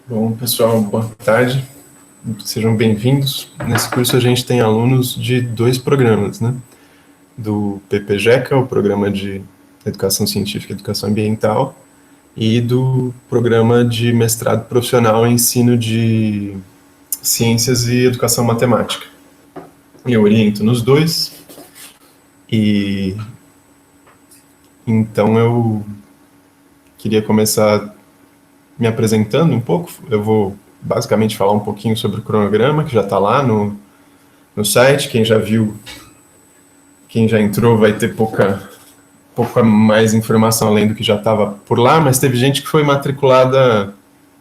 Bom, pessoal, boa tarde. Sejam bem-vindos. Nesse curso a gente tem alunos de dois programas, né? Do PPGECA, o Programa de Educação Científica e Educação Ambiental, e do Programa de Mestrado Profissional em Ensino de Ciências e Educação Matemática. Eu oriento nos dois, e então eu queria começar me apresentando um pouco. Eu vou basicamente falar um pouquinho sobre o cronograma, que já está lá no site. Quem já viu, quem já entrou vai ter pouca mais informação além do que já estava por lá, mas teve gente que foi matriculada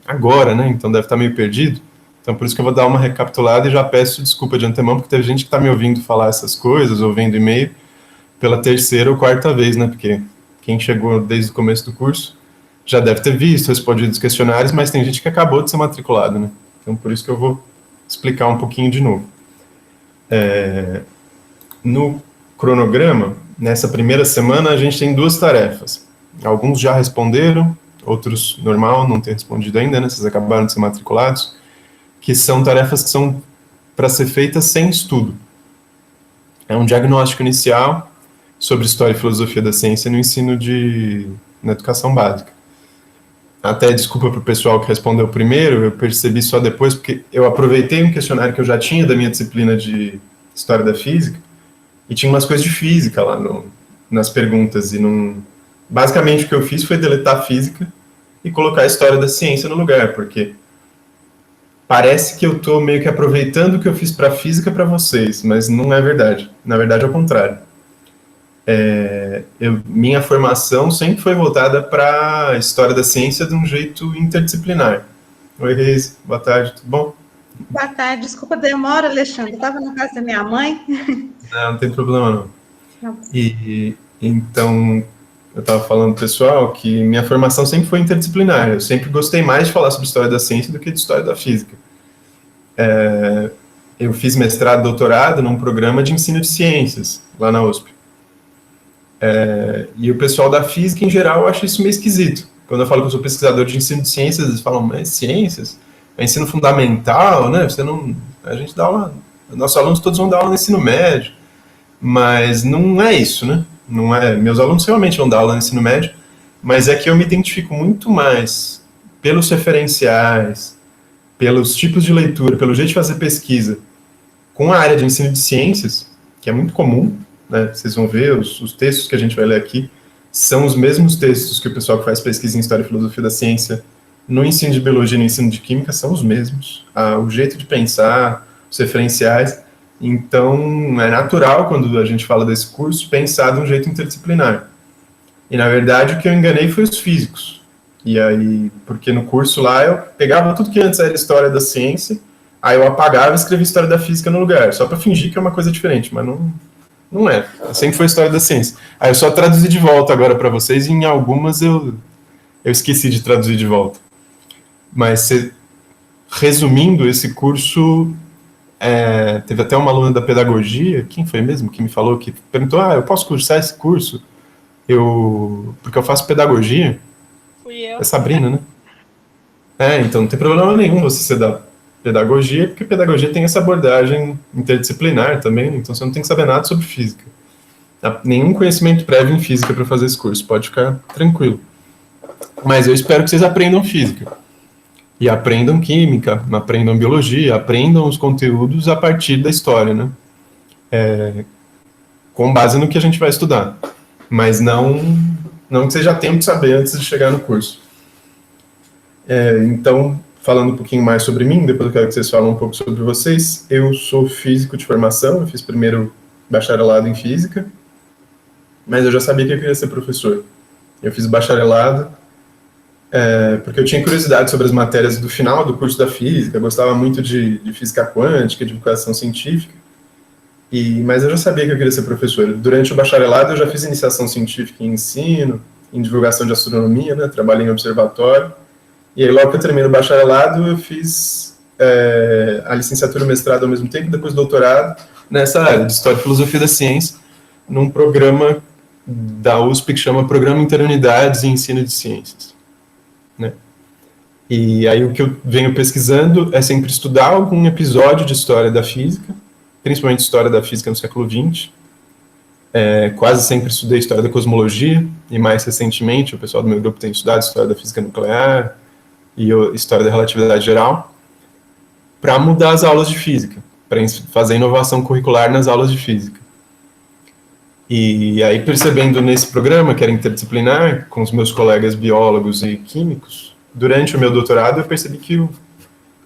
agora, né? Então deve estar meio perdido. Então por isso que eu vou dar uma recapitulada e já peço desculpa de antemão, porque teve gente que está me ouvindo falar essas coisas, ouvindo e-mail, pela terceira ou quarta vez, né? Porque quem chegou desde o começo do curso já deve ter visto, respondido os questionários, mas tem gente que acabou de ser matriculado, né? Então por isso que eu vou explicar um pouquinho de novo. No cronograma, nessa primeira semana, a gente tem duas tarefas. Alguns já responderam, outros normal, não ter respondido ainda, né? Vocês acabaram de ser matriculados, que são tarefas que são para ser feitas sem estudo. É um diagnóstico inicial sobre história e filosofia da ciência no ensino na educação básica. Até desculpa para o pessoal que respondeu primeiro, eu percebi só depois, porque eu aproveitei um questionário que eu já tinha da minha disciplina de História da Física, e tinha umas coisas de física lá nas perguntas, e basicamente o que eu fiz foi deletar a física e colocar a história da ciência no lugar, porque parece que eu estou meio que aproveitando o que eu fiz para a física para vocês, mas não é verdade. Na verdade é o contrário. Minha formação sempre foi voltada para a história da ciência de um jeito interdisciplinar. Oi, Reis, boa tarde, tudo bom? Boa tarde, desculpa a demora, Alexandre. Eu estava na casa da minha mãe. Não tem problema não. E então, eu estava falando, pessoal, que minha formação sempre foi interdisciplinar. Eu sempre gostei mais de falar sobre história da ciência do que de história da física. Eu fiz mestrado e doutorado num programa de ensino de ciências, lá na USP. E o pessoal da física, em geral, acha isso meio esquisito. Quando eu falo que eu sou pesquisador de ensino de ciências, eles falam, mas ciências? É ensino fundamental, né? A gente dá aula, nossos alunos todos vão dar aula no ensino médio, mas não é isso, né? Não é, meus alunos realmente vão dar aula no ensino médio, mas é que eu me identifico muito mais pelos referenciais, pelos tipos de leitura, pelo jeito de fazer pesquisa, com a área de ensino de ciências, que é muito comum, né? Vocês vão ver, os textos que a gente vai ler aqui são os mesmos textos que o pessoal que faz pesquisa em História e Filosofia da Ciência no ensino de Biologia e no ensino de Química são os mesmos. O jeito de pensar, os referenciais. Então, é natural, quando a gente fala desse curso, pensar de um jeito interdisciplinar. E, na verdade, o que eu enganei foi os físicos. E aí, porque no curso lá eu pegava tudo que antes era História da Ciência, aí eu apagava e escrevia História da Física no lugar, só para fingir que é uma coisa diferente, mas não é. Sempre foi História da Ciência. Aí eu só traduzi de volta agora para vocês, e em algumas eu esqueci de traduzir de volta. Mas, resumindo, esse curso, teve até uma aluna da pedagogia, quem foi mesmo que me falou, que perguntou, eu posso cursar esse curso? Porque eu faço pedagogia. Fui eu. É Sabrina, né? Então não tem problema nenhum você ser da pedagogia, porque pedagogia tem essa abordagem interdisciplinar também, então você não tem que saber nada sobre física. Nenhum conhecimento prévio em física para fazer esse curso, pode ficar tranquilo. Mas eu espero que vocês aprendam física. E aprendam química, aprendam biologia, aprendam os conteúdos a partir da história, né? Com base no que a gente vai estudar. Mas não que você já tenha que saber antes de chegar no curso. Então, falando um pouquinho mais sobre mim, depois eu quero que vocês falem um pouco sobre vocês. Eu sou físico de formação, eu fiz primeiro bacharelado em física, mas eu já sabia que eu queria ser professor. Eu fiz bacharelado porque eu tinha curiosidade sobre as matérias do final do curso da física, gostava muito de física quântica, de divulgação científica, mas eu já sabia que eu queria ser professor. Durante o bacharelado eu já fiz iniciação científica em ensino, em divulgação de astronomia, né, trabalhei em observatório, e aí logo que eu terminei o bacharelado eu fiz a licenciatura e o mestrado ao mesmo tempo, depois doutorado nessa área de História e Filosofia da Ciência, num programa da USP que chama Programa Interunidades em Ensino de Ciências. Né? E aí o que eu venho pesquisando é sempre estudar algum episódio de história da física, principalmente história da física no século XX. Quase sempre estudei história da cosmologia, e mais recentemente o pessoal do meu grupo tem estudado história da física nuclear e história da relatividade geral, para mudar as aulas de física, para fazer inovação curricular nas aulas de física. E aí, percebendo nesse programa, que era interdisciplinar, com os meus colegas biólogos e químicos, durante o meu doutorado eu percebi que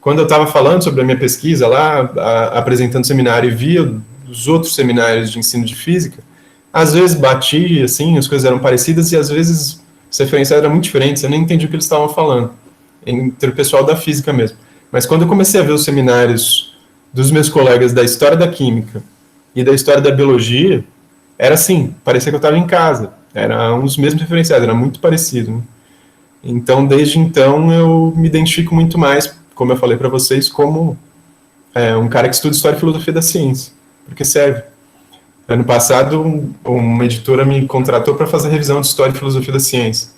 quando eu estava falando sobre a minha pesquisa lá, apresentando seminário e via os outros seminários de ensino de física, às vezes batia, assim, as coisas eram parecidas e às vezes as referências eram muito diferentes, eu nem entendi o que eles estavam falando, entre o pessoal da física mesmo. Mas quando eu comecei a ver os seminários dos meus colegas da história da química e da história da biologia, era assim, parecia que eu estava em casa, eram os mesmos referenciais, era muito parecido, né? Então, desde então, eu me identifico muito mais, como eu falei para vocês, como um cara que estuda História e Filosofia da Ciência, porque serve. Ano passado, uma editora me contratou para fazer revisão de História e Filosofia da Ciência,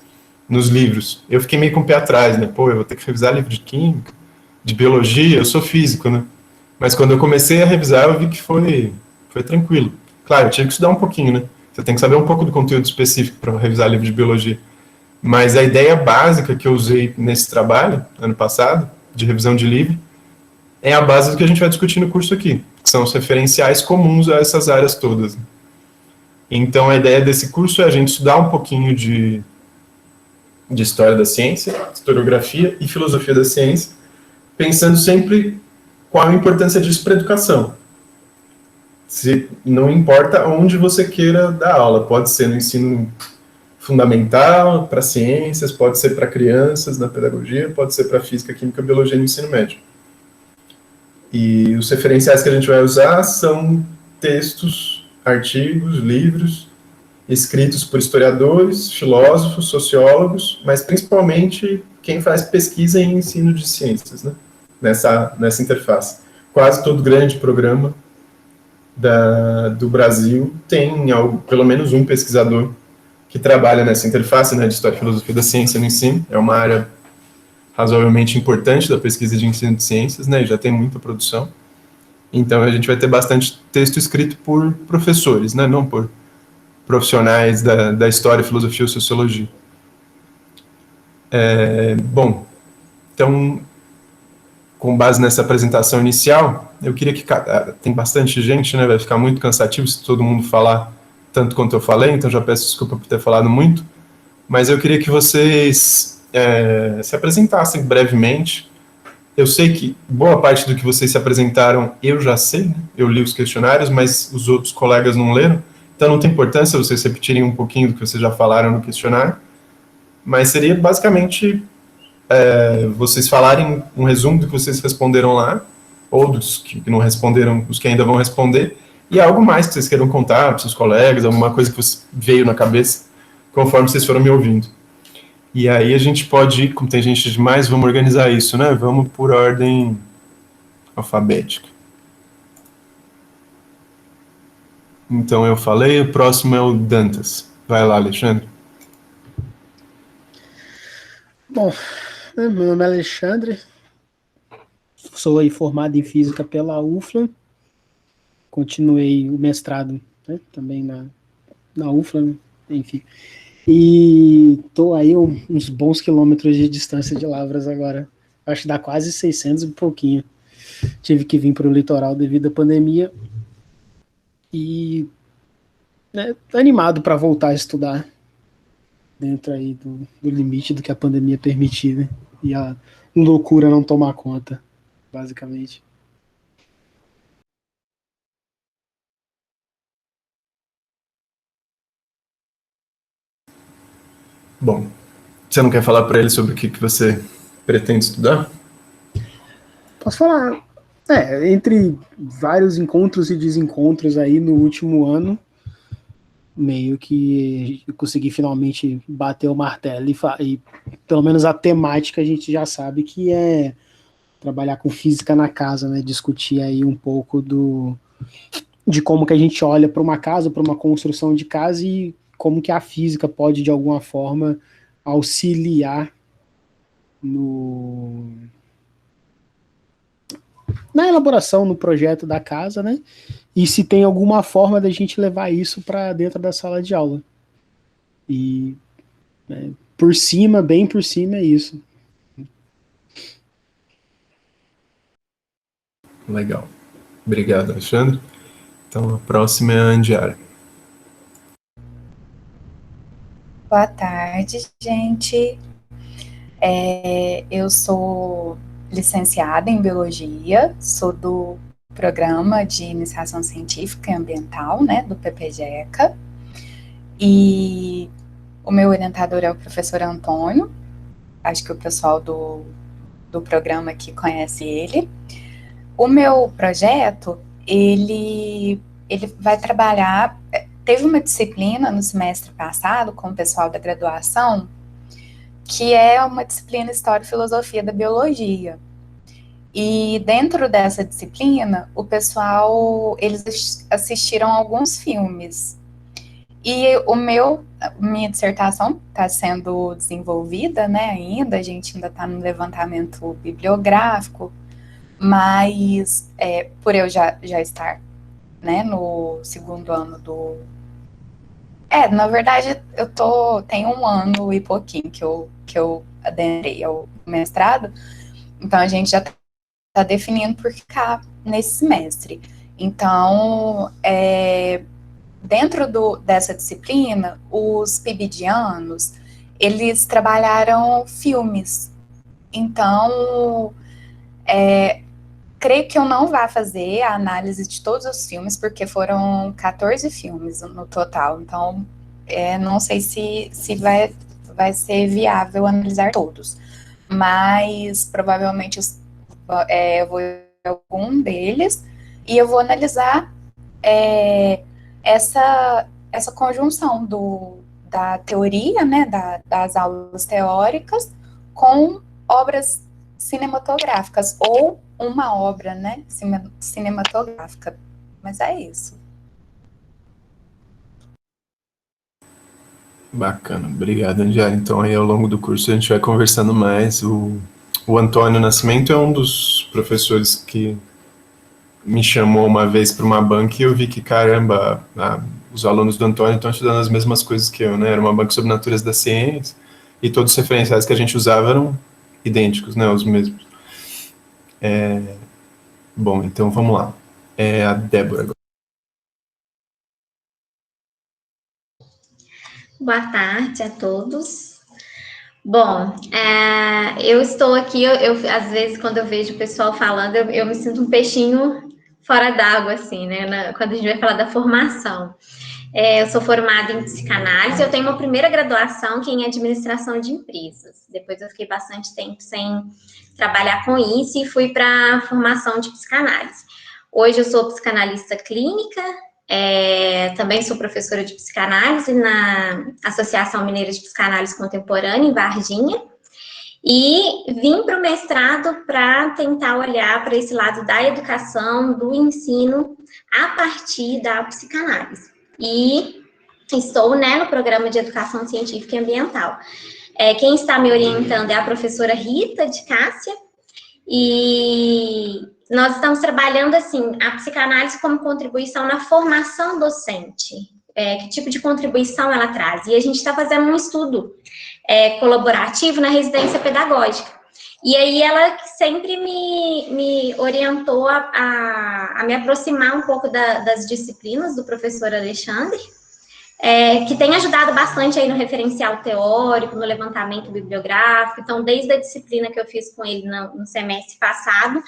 nos livros. Eu fiquei meio com o pé atrás, né? Pô, eu vou ter que revisar livro de Química, de Biologia, eu sou físico, né? Mas quando eu comecei a revisar, eu vi que foi tranquilo. Claro, eu tive que estudar um pouquinho, né? Você tem que saber um pouco do conteúdo específico para revisar livro de Biologia. Mas a ideia básica que eu usei nesse trabalho, ano passado, de revisão de livro, é a base do que a gente vai discutir no curso aqui, que são os referenciais comuns a essas áreas todas. Então, a ideia desse curso é a gente estudar um pouquinho de história da ciência, historiografia e filosofia da ciência, pensando sempre qual a importância disso para a educação. Não importa onde você queira dar aula, pode ser no ensino fundamental, para ciências, pode ser para crianças na pedagogia, pode ser para física, química, biologia no ensino médio. E os referenciais que a gente vai usar são textos, artigos, livros, escritos por historiadores, filósofos, sociólogos, mas principalmente quem faz pesquisa em ensino de ciências, né? Nessa interface. Quase todo grande programa do Brasil tem pelo menos um pesquisador que trabalha nessa interface, né, de História e Filosofia da Ciência no ensino. É uma área razoavelmente importante da pesquisa de ensino de ciências, né, e já tem muita produção. Então, a gente vai ter bastante texto escrito por professores, né, não por profissionais da História, Filosofia ou Sociologia. Bom, então, com base nessa apresentação inicial, eu queria que... Tem bastante gente, né, vai ficar muito cansativo se todo mundo falar tanto quanto eu falei, então já peço desculpa por ter falado muito, mas eu queria que vocês se apresentassem brevemente. Eu sei que boa parte do que vocês se apresentaram eu já sei, né? Eu li os questionários, mas os outros colegas não leram, então não tem importância vocês repetirem um pouquinho do que vocês já falaram no questionário, mas seria basicamente vocês falarem um resumo do que vocês responderam lá, ou dos que não responderam, os que ainda vão responder, e algo mais que vocês queiram contar para seus colegas, alguma coisa que veio na cabeça, conforme vocês foram me ouvindo. E aí a gente pode ir, como tem gente demais, vamos organizar isso, né? Vamos por ordem alfabética. Então eu falei, o próximo é o Dantas. Vai lá, Alexandre. Bom, meu nome é Alexandre, sou aí formado em Física pela UFLA, continuei o mestrado, né, também na UFLA, né, enfim. E estou aí uns bons quilômetros de distância de Lavras agora. Acho que dá quase 600 e pouquinho. Tive que vir para o litoral devido à pandemia. E né, animado para voltar a estudar dentro aí do limite do que a pandemia permitir, né? E a loucura não tomar conta, basicamente. Bom, você não quer falar para ele sobre o que você pretende estudar? Posso falar? Entre vários encontros e desencontros aí no último ano, meio que eu consegui finalmente bater o martelo e pelo menos a temática a gente já sabe que é trabalhar com física na casa, né? Discutir aí um pouco de como que a gente olha para uma casa, para uma construção de casa e como que a física pode de alguma forma auxiliar na elaboração, no projeto da casa, né? E se tem alguma forma da gente levar isso para dentro da sala de aula. E por cima, bem por cima, é isso. Legal. Obrigado, Alexandre. Então, a próxima é a Andiara. Boa tarde, gente. Eu sou licenciada em Biologia, sou do Programa de Iniciação Científica e Ambiental, né, do PPGECA, e o meu orientador é o professor Antônio, acho que o pessoal do programa aqui conhece ele. O meu projeto, ele vai trabalhar, teve uma disciplina no semestre passado com o pessoal da graduação, que é uma disciplina História e Filosofia da Biologia. E dentro dessa disciplina, o pessoal, eles assistiram alguns filmes. E minha dissertação está sendo desenvolvida, né, ainda, a gente ainda está no levantamento bibliográfico, mas por eu já estar, né, no segundo ano na verdade, tem um ano e pouquinho que eu adentrei ao mestrado, então a gente já está definindo por ficar nesse semestre. Então, dentro dessa disciplina, os PIBidianos, eles trabalharam filmes. Então, creio que eu não vá fazer a análise de todos os filmes, porque foram 14 filmes no total. Então, não sei se vai ser viável analisar todos. Mas, provavelmente, eu vou ver algum deles e eu vou analisar essa conjunção da teoria, né, das aulas teóricas com obras cinematográficas, ou uma obra, né, cinematográfica. Mas é isso. Bacana, obrigado, Andiara. Então, aí ao longo do curso a gente vai conversando mais. O Antônio Nascimento é um dos professores que me chamou uma vez para uma banca e eu vi que, caramba, os alunos do Antônio estão estudando as mesmas coisas que eu, né? Era uma banca sobre natureza da ciência e todos os referenciais que a gente usava eram idênticos, né? Os mesmos. Bom, então vamos lá. A Débora agora. Boa tarde a todos. Bom, eu estou aqui, às vezes quando eu vejo o pessoal falando, eu me sinto um peixinho fora d'água, assim, né, quando a gente vai falar da formação. Eu sou formada em psicanálise, eu tenho uma primeira graduação que é em administração de empresas. Depois eu fiquei bastante tempo sem trabalhar com isso e fui para a formação de psicanálise. Hoje eu sou psicanalista clínica, também sou professora de psicanálise na Associação Mineira de Psicanálise Contemporânea, em Varginha, e vim para o mestrado para tentar olhar para esse lado da educação, do ensino, a partir da psicanálise. E estou, né, no programa de Educação Científica e Ambiental. Quem está me orientando é a professora Rita de Cássia, e nós estamos trabalhando, assim, a psicanálise como contribuição na formação docente. Que tipo de contribuição ela traz? E a gente está fazendo um estudo colaborativo na residência pedagógica. E aí ela sempre me orientou a me aproximar um pouco das disciplinas do professor Alexandre, que tem ajudado bastante aí no referencial teórico, no levantamento bibliográfico. Então, desde a disciplina que eu fiz com ele no semestre passado,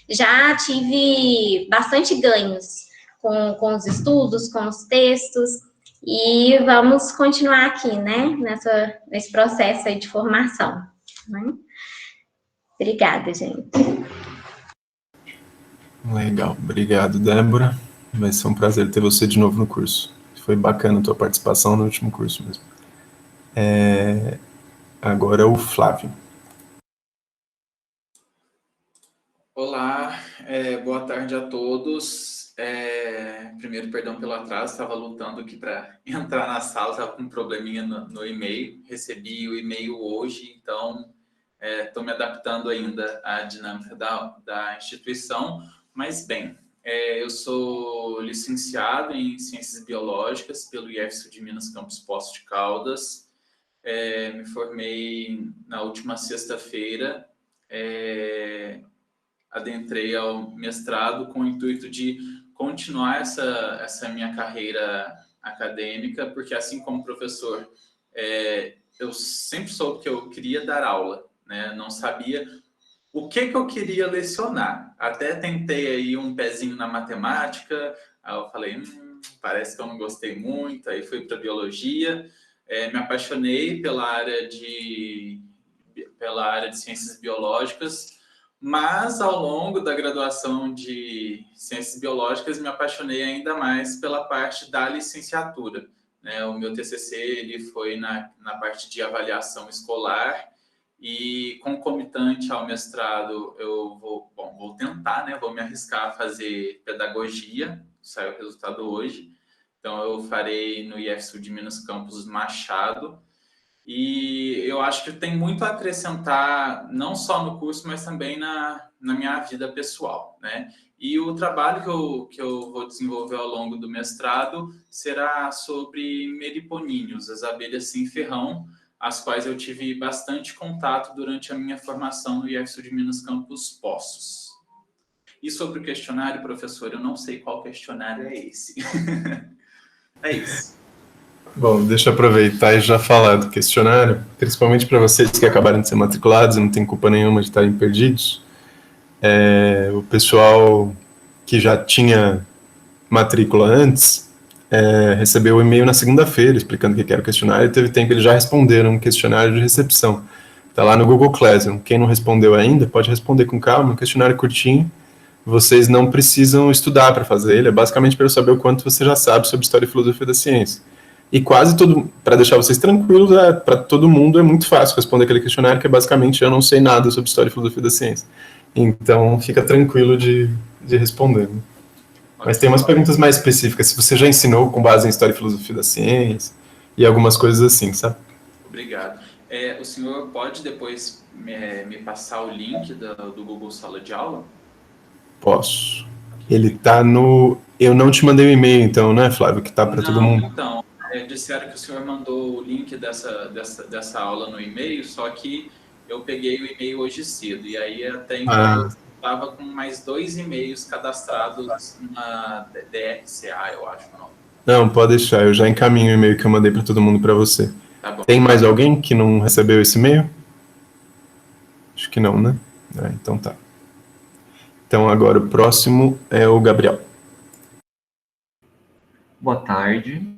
já tive bastante ganhos com os estudos, com os textos, e vamos continuar aqui, né, nesse processo aí de formação. Né? Obrigada, gente. Legal, obrigado, Débora. Vai ser um prazer ter você de novo no curso. Foi bacana a tua participação no último curso mesmo. Agora o Flávio. Olá, boa tarde a todos. Primeiro, perdão pelo atraso, estava lutando aqui para entrar na sala, estava com um probleminha no e-mail. Recebi o e-mail hoje, então Estou me adaptando ainda à dinâmica da instituição, mas, bem, eu sou licenciado em Ciências Biológicas pelo IFSU de Minas Campus Poços de Caldas. Me formei na última sexta-feira, adentrei ao mestrado com o intuito de continuar essa minha carreira acadêmica, porque, assim como professor, eu sempre soube que eu queria dar aula, né? Não sabia o que eu queria lecionar. Até tentei aí um pezinho na matemática, aí eu falei, parece que eu não gostei muito, aí fui para biologia, me apaixonei pela área de ciências biológicas, mas ao longo da graduação de ciências biológicas me apaixonei ainda mais pela parte da licenciatura, né? O meu TCC ele foi na parte de avaliação escolar, e concomitante ao mestrado eu vou tentar, né? Vou me arriscar a fazer pedagogia, saiu o resultado hoje. Então eu farei no IFSU de Minas Campus Machado, e eu acho que tem muito a acrescentar, não só no curso, mas também na minha vida pessoal, né? E o trabalho que eu vou desenvolver ao longo do mestrado será sobre meliponíneos, as abelhas sem ferrão, as quais eu tive bastante contato durante a minha formação no IFSU de Minas Campus Poços. E sobre o questionário, professor, eu não sei qual questionário é esse. É isso. Bom, deixa eu aproveitar e já falar do questionário, principalmente para vocês que acabaram de ser matriculados e não tem culpa nenhuma de estarem perdidos. O pessoal que já tinha matrícula antes recebeu o e-mail na segunda-feira explicando o que era o questionário, e teve tempo, eles já responderam um questionário de recepção. Está lá no Google Classroom. Quem não respondeu ainda, pode responder com calma, um questionário curtinho. Vocês não precisam estudar para fazer ele, é basicamente para eu saber o quanto você já sabe sobre história e filosofia da ciência. E quase todo, para deixar vocês tranquilos, para todo mundo é muito fácil responder aquele questionário, que é basicamente eu não sei nada sobre história e filosofia da ciência. Então, fica tranquilo de responder. Né? Mas tem umas perguntas mais específicas, se você já ensinou com base em história e filosofia da ciência, e algumas coisas assim, sabe? Obrigado. O senhor pode depois me passar o link do Google Sala de Aula? Posso. Ele tá no... Eu não te mandei o e-mail, então, né, Flávio? Que tá para todo mundo. Então, disseram que o senhor mandou o link dessa aula no e-mail, só que eu peguei o e-mail hoje cedo, e aí até então eu estava com mais 2 e-mails cadastrados na DRCA, eu acho. Não, pode deixar, eu já encaminho o e-mail que eu mandei para todo mundo para você. Tá bom. Tem mais alguém que não recebeu esse e-mail? Acho que não, né? Então tá. Então agora o próximo é o Gabriel. Boa tarde.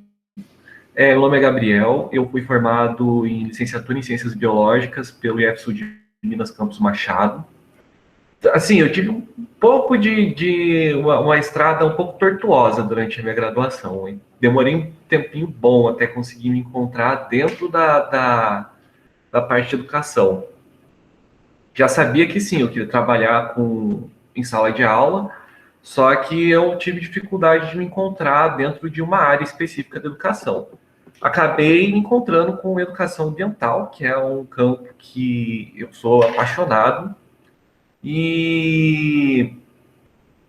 Meu nome é Gabriel, eu fui formado em licenciatura em Ciências Biológicas pelo IFSU de Minas Campus Machado. Assim, eu tive um pouco de uma estrada um pouco tortuosa durante a minha graduação. Demorei um tempinho bom até conseguir me encontrar dentro da parte de educação. Já sabia que sim, eu queria trabalhar em sala de aula, só que eu tive dificuldade de me encontrar dentro de uma área específica da educação. Acabei me encontrando com educação ambiental, que é um campo que eu sou apaixonado, e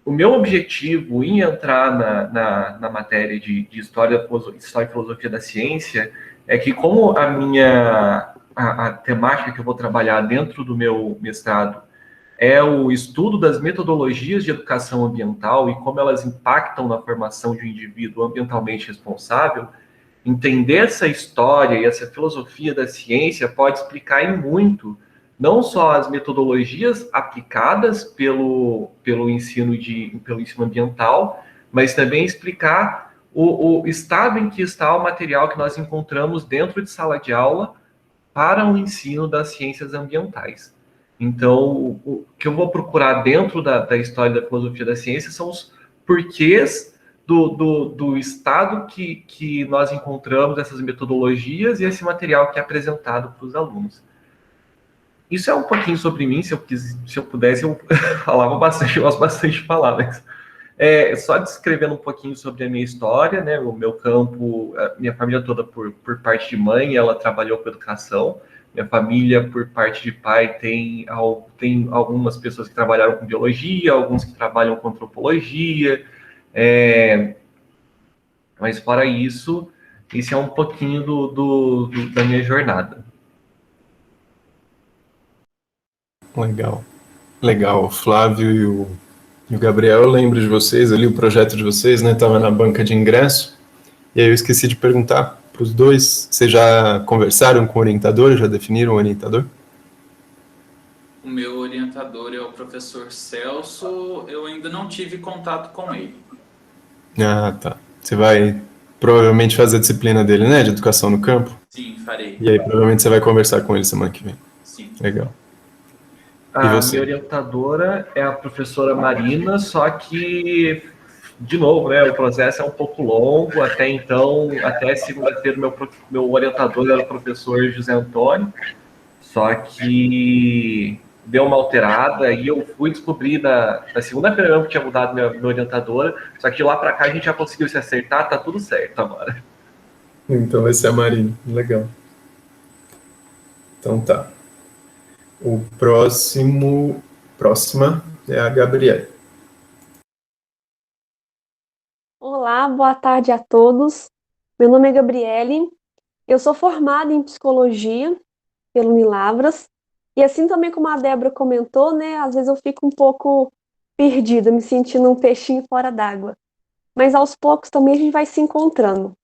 o meu objetivo em entrar na matéria de História e Filosofia da Ciência é que, como a temática que eu vou trabalhar dentro do meu mestrado é o estudo das metodologias de educação ambiental e como elas impactam na formação de um indivíduo ambientalmente responsável, entender essa história e essa filosofia da ciência pode explicar em muito, não só as metodologias aplicadas pelo ensino ambiental, mas também explicar o estado em que está o material que nós encontramos dentro de sala de aula para o ensino das ciências ambientais. Então, o que eu vou procurar dentro da história da filosofia da ciência são os porquês do estado que nós encontramos essas metodologias e esse material que é apresentado para os alunos. Isso é um pouquinho sobre mim. Se eu pudesse, eu falava bastante, eu gosto bastante de falar, mas só descrevendo um pouquinho sobre a minha história, né? O meu campo, a minha família toda por parte de mãe, ela trabalhou com educação, Minha família, por parte de pai, tem algumas pessoas que trabalharam com biologia, alguns que trabalham com antropologia, mas fora isso, esse é um pouquinho da minha jornada. Legal. Legal. O Flávio e o Gabriel, eu lembro de vocês ali, o projeto de vocês, né? Estava na banca de ingresso, e aí eu esqueci de perguntar para os dois, vocês já conversaram com o orientador, já definiram o orientador? O meu orientador é o professor Celso, eu ainda não tive contato com ele. Ah, tá. Você vai provavelmente fazer a disciplina dele, né? De educação no campo? Sim, farei. E aí provavelmente você vai conversar com ele semana que vem. Sim. Legal. A minha orientadora é a professora Marina, só que, de novo, né, o processo é um pouco longo. Até então, até segunda-feira, meu orientador era o professor José Antônio, só que deu uma alterada e eu fui descobrir na segunda-feira que tinha mudado minha orientadora, só que de lá para cá a gente já conseguiu se acertar, tá tudo certo agora. Então vai ser a Marina. Legal. Então tá. O próxima é a Gabriela. Olá, boa tarde a todos. Meu nome é Gabriele, eu sou formada em psicologia pelo Unilavras, e assim também como a Débora comentou, né, às vezes eu fico um pouco perdida, me sentindo um peixinho fora d'água. Mas aos poucos também a gente vai se encontrando.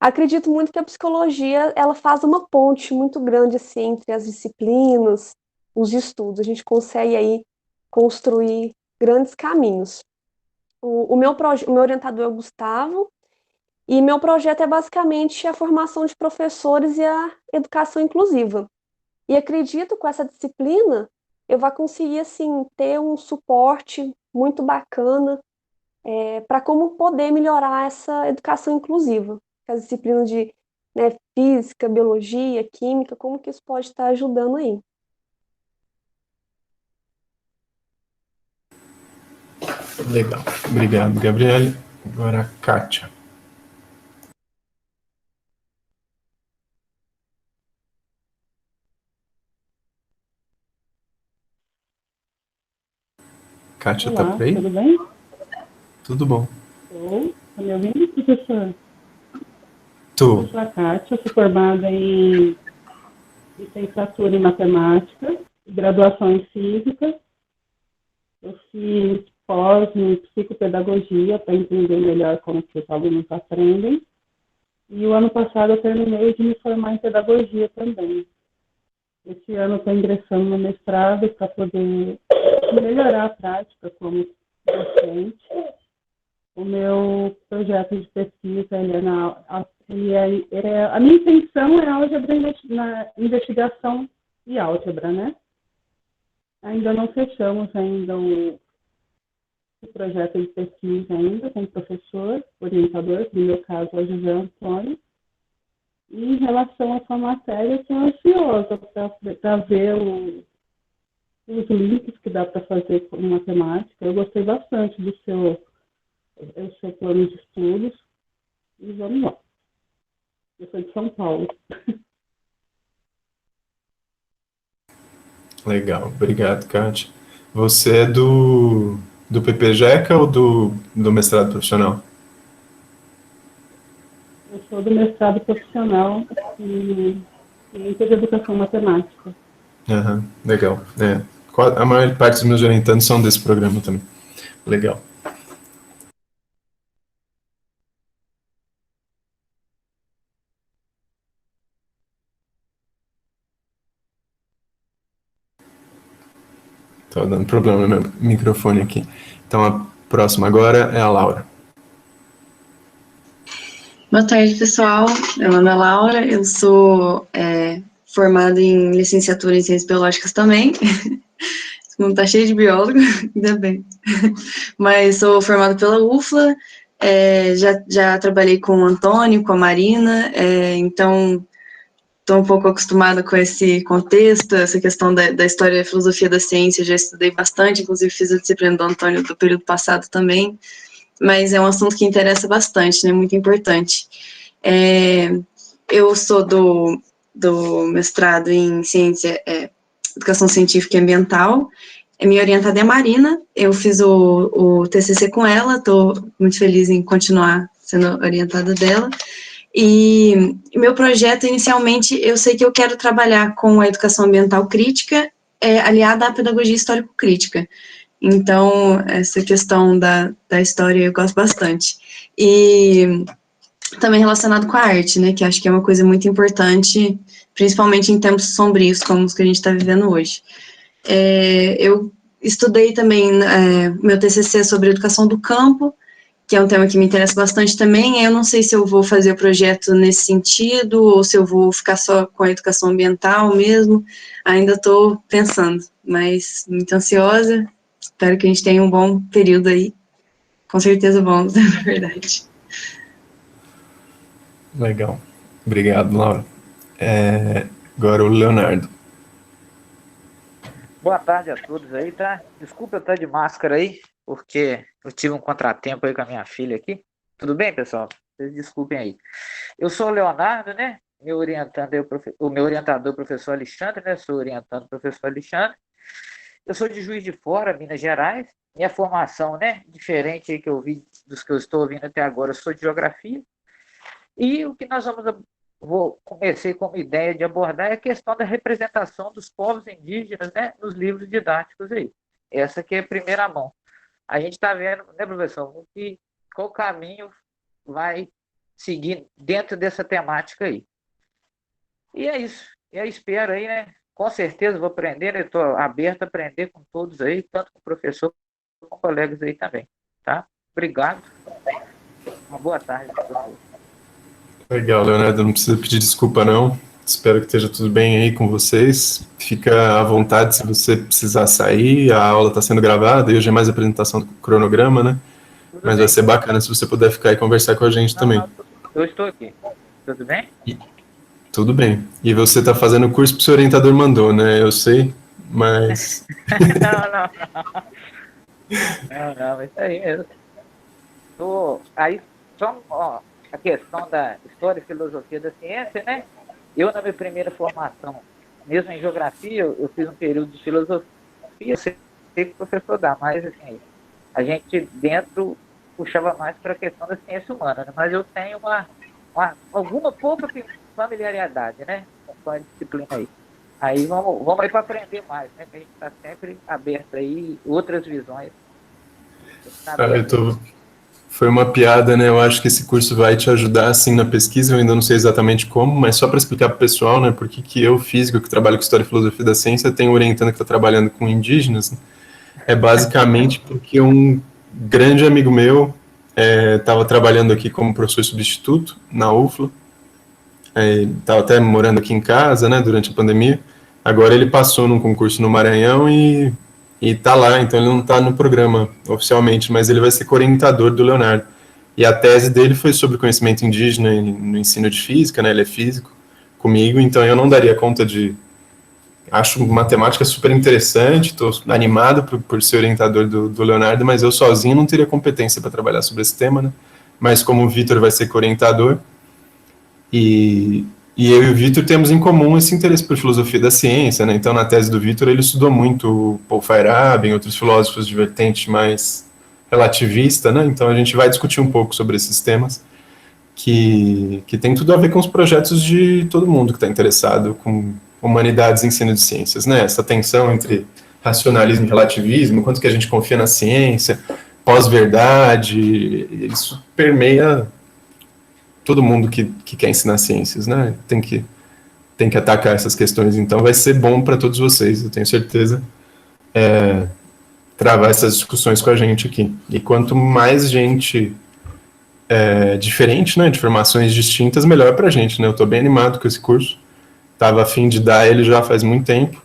Acredito muito que a psicologia, ela faz uma ponte muito grande assim, entre as disciplinas, os estudos. A gente consegue aí construir grandes caminhos. O meu orientador é o Gustavo, e meu projeto é basicamente a formação de professores e a educação inclusiva. E acredito que com essa disciplina eu vou conseguir assim, ter um suporte muito bacana para como poder melhorar essa educação inclusiva. As disciplinas de, né, física, biologia, química, como que isso pode estar ajudando aí. Legal. Obrigado, Gabriele. Agora a Kátia. Kátia, Olá, tá por aí? tudo bem? Tudo bom. Estou. Tá me ouvindo, professor? Tu. Eu sou a Kátia, sou formada em licenciatura em matemática, graduação em física. Eu fiz pós em psicopedagogia para entender melhor como que os alunos aprendem. E o ano passado eu terminei de me formar em pedagogia também. Esse ano eu estou ingressando no mestrado para poder melhorar a prática como docente. O meu projeto de pesquisa, a minha intenção é álgebra na investigação e álgebra, né? Ainda não fechamos ainda o projeto de pesquisa ainda com o professor, orientador, que no meu caso é o José Antônio. E em relação à sua matéria, eu estou ansiosa para ver os links que dá para fazer com matemática. Eu gostei bastante do seu plano de estudos. E vamos lá. Eu sou de São Paulo. Legal. Obrigado, Kátia. Você é do PPGECA ou do mestrado profissional? Eu sou do mestrado profissional em Ciência de Educação Matemática. Aham, legal. A maior parte dos meus orientandos são desse programa também. Legal. Tô dando problema no meu microfone aqui. Então a próxima agora é a Laura. Boa tarde, pessoal. Meu nome é Laura, eu sou formada em licenciatura em Ciências Biológicas também. Esse mundo tá cheio de biólogo, ainda bem. Mas sou formada pela UFLA, já trabalhei com o Antônio, com a Marina, então estou um pouco acostumada com esse contexto, essa questão da história e filosofia da ciência, já estudei bastante, inclusive fiz a disciplina do Antônio do período passado também, mas é um assunto que interessa bastante, né, muito importante. Eu sou do mestrado em educação científica e ambiental. Minha orientada é a Marina, eu fiz o TCC com ela, estou muito feliz em continuar sendo orientada dela. E meu projeto, inicialmente, eu sei que eu quero trabalhar com a educação ambiental crítica, aliada à pedagogia histórico-crítica. Então, essa questão da história eu gosto bastante. E também relacionado com a arte, né, que acho que é uma coisa muito importante, principalmente em tempos sombrios como os que a gente está vivendo hoje. Eu estudei também meu TCC sobre educação do campo, que é um tema que me interessa bastante também. Eu não sei se eu vou fazer o projeto nesse sentido, ou se eu vou ficar só com a educação ambiental mesmo, ainda estou pensando, mas muito ansiosa, espero que a gente tenha um bom período aí, com certeza bom, na verdade. Legal. Obrigado, Laura. Agora o Leonardo. Boa tarde a todos aí, tá? Desculpa eu estar de máscara aí, porque eu tive um contratempo aí com a minha filha aqui. Tudo bem, pessoal? Vocês desculpem aí. Eu sou o Leonardo, né? Meu orientador é o professor Alexandre, né? Sou orientando o professor Alexandre. Eu sou de Juiz de Fora, Minas Gerais. Minha formação, né? Diferente aí que eu vi dos que eu estou ouvindo até agora, eu sou de Geografia. E o que nós comecei como ideia de abordar é a questão da representação dos povos indígenas, né, nos livros didáticos aí. Essa que é a primeira mão. A gente está vendo, né, professor, qual caminho vai seguir dentro dessa temática aí. E é isso. Eu espero aí, né, com certeza vou aprender, né, estou aberto a aprender com todos aí, tanto com o professor como com colegas aí também, tá? Obrigado. Uma boa tarde para todos. Legal, Leonardo, não precisa pedir desculpa, não. Espero que esteja tudo bem aí com vocês. Fica à vontade se você precisar sair, a aula está sendo gravada, e hoje é mais apresentação do cronograma, né? Tudo Mas bem. vai ser bacana se você puder ficar e conversar com a gente também. Eu estou aqui. Tudo bem? Tudo bem. E você está fazendo o curso que o seu orientador mandou, né? Eu sei, mas... Não, isso aí mesmo. Aí, só a questão da história e filosofia da ciência, né? Eu, na minha primeira formação, mesmo em geografia, eu fiz um período de filosofia, eu sei que o professor dá, mas assim, a gente dentro puxava mais para a questão da ciência humana, né? Mas eu tenho alguma pouca familiaridade, né? Com a disciplina aí. Aí vamos aí para aprender mais, né? A gente está sempre aberto aí, outras visões. Foi uma piada, né? Eu acho que esse curso vai te ajudar, assim, na pesquisa. Eu ainda não sei exatamente como, mas só para explicar para o pessoal, né? Por que eu, físico, que trabalho com História e Filosofia da Ciência, tenho orientando que está trabalhando com indígenas, né? É basicamente porque um grande amigo meu estava trabalhando aqui como professor substituto na UFLA. Estava até morando aqui em casa, né? Durante a pandemia. Agora ele passou num concurso no Maranhão e tá lá, então ele não está no programa oficialmente, mas ele vai ser co-orientador do Leonardo. E a tese dele foi sobre conhecimento indígena no ensino de física, né? Ele é físico comigo, então eu não daria conta de... Acho matemática super interessante, estou animado por ser orientador do Leonardo, mas eu sozinho não teria competência para trabalhar sobre esse tema, né? Mas como o Vitor vai ser co-orientador, e eu e o Vitor temos em comum esse interesse por filosofia da ciência, né? Então, na tese do Vitor, ele estudou muito o Paul Feyerabend, outros filósofos de vertente mais relativista, né? Então, a gente vai discutir um pouco sobre esses temas que tem tudo a ver com os projetos de todo mundo que está interessado com humanidades e ensino de ciências, né? Essa tensão entre racionalismo e relativismo, quanto que a gente confia na ciência, pós-verdade, isso permeia todo mundo que quer ensinar ciências, né? Tem que atacar essas questões. Então, vai ser bom para todos vocês, eu tenho certeza, travar essas discussões com a gente aqui. E quanto mais gente diferente, né, de formações distintas, melhor para a gente, né? Eu estou bem animado com esse curso. Estava a fim de dar ele já faz muito tempo.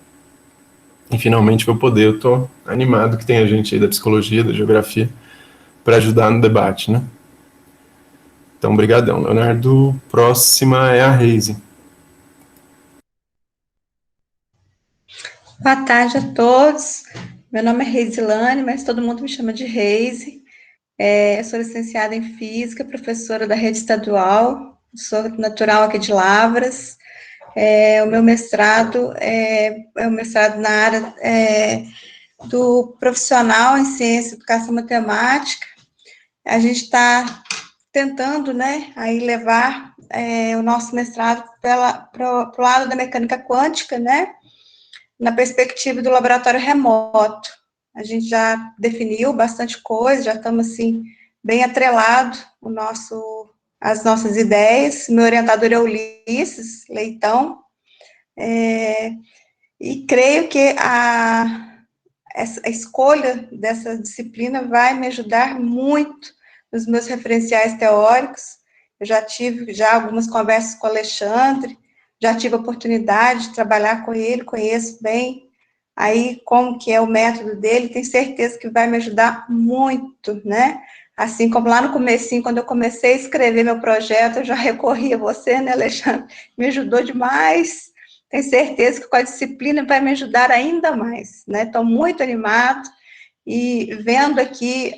E finalmente vou poder. Eu estou animado que tenha gente aí da psicologia, da geografia, para ajudar no debate, né? Então, brigadão, Leonardo. Próxima é a Reise. Boa tarde a todos. Meu nome é Reisilane, mas todo mundo me chama de Reise. Eu sou licenciada em Física, professora da rede estadual, sou natural aqui de Lavras. O meu mestrado é um mestrado na área do profissional em ciência, educação matemática. A gente está tentando, né, aí levar o nosso mestrado para o lado da mecânica quântica, né, na perspectiva do laboratório remoto. A gente já definiu bastante coisa, já estamos, assim, bem atrelado as nossas ideias. Meu orientador é Ulisses Leitão, e creio que a escolha dessa disciplina vai me ajudar muito nos meus referenciais teóricos. Eu já tive algumas conversas com o Alexandre, já tive a oportunidade de trabalhar com ele, conheço bem aí como que é o método dele, tenho certeza que vai me ajudar muito, né? Assim como lá no comecinho, quando eu comecei a escrever meu projeto, eu já recorri a você, né, Alexandre? Me ajudou demais. Tenho certeza que com a disciplina vai me ajudar ainda mais, né? Estou muito animado e vendo aqui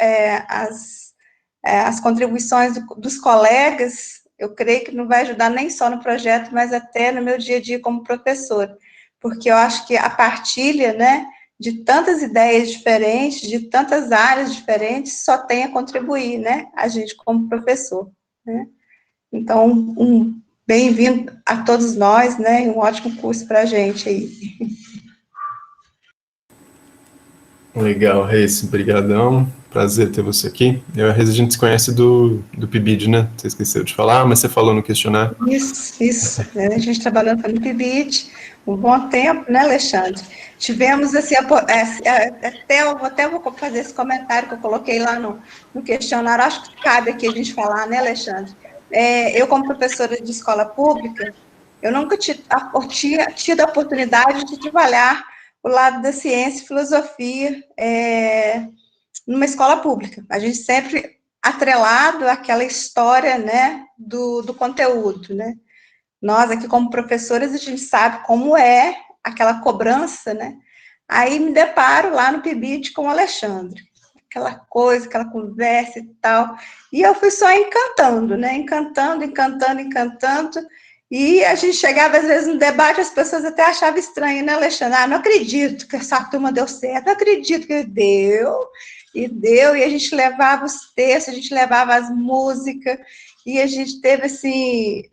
as contribuições dos colegas, eu creio que não vai ajudar nem só no projeto, mas até no meu dia a dia como professora, porque eu acho que a partilha, né, de tantas ideias diferentes, de tantas áreas diferentes, só tem a contribuir, né, a gente como professor, né. Então, bem-vindo a todos nós, né, um ótimo curso para a gente aí. Legal, Reis, brigadão, prazer ter você aqui. Eu e a Reis, a gente se conhece do PIBID, né, você esqueceu de falar, mas você falou no questionário. Isso, né? A gente trabalhando no PIBID, um bom tempo, né, Alexandre? Tivemos, assim, até vou fazer esse comentário que eu coloquei lá no questionário, acho que cabe aqui a gente falar, né, Alexandre? Eu, como professora de escola pública, eu nunca tinha tido a oportunidade de trabalhar o lado da ciência e filosofia numa escola pública. A gente sempre atrelado àquela história, né, do conteúdo, né. Nós aqui, como professoras, a gente sabe como é aquela cobrança, né. Aí me deparo lá no PIBID com o Alexandre, aquela coisa, aquela conversa e tal, e eu fui só encantando, né, encantando, e a gente chegava, às vezes, no debate, as pessoas até achavam estranho, né, Alexandre? Não acredito que essa turma deu certo, não acredito que deu, e a gente levava os textos, a gente levava as músicas, e a gente teve, assim,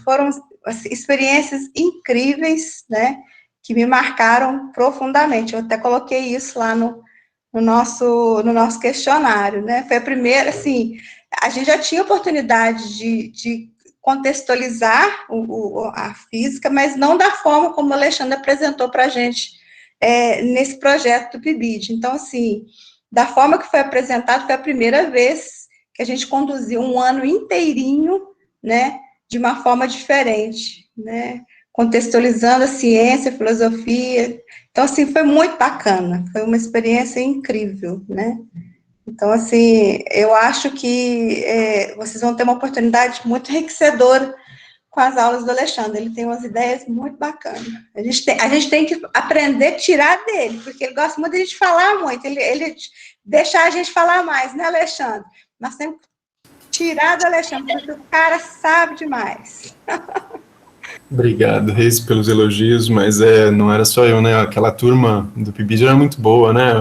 foram assim, experiências incríveis, né, que me marcaram profundamente. Eu até coloquei isso lá no nosso questionário, né? Foi a primeira, assim, a gente já tinha oportunidade de contextualizar a física, mas não da forma como o Alexandre apresentou para a gente nesse projeto do PIBID. Então, assim, da forma que foi apresentado, foi a primeira vez que a gente conduziu um ano inteirinho, né, de uma forma diferente, né, contextualizando a ciência, a filosofia. Então, assim, foi muito bacana, foi uma experiência incrível, né. Então, assim, eu acho que vocês vão ter uma oportunidade muito enriquecedora com as aulas do Alexandre. Ele tem umas ideias muito bacanas. A gente tem que aprender a tirar dele, porque ele gosta muito de a gente falar muito, ele deixa a gente falar mais, né, Alexandre? Nós temos que tirar do Alexandre, porque o cara sabe demais. Obrigado, Reis, pelos elogios, mas não era só eu, né? Aquela turma do PIBID era muito boa, né?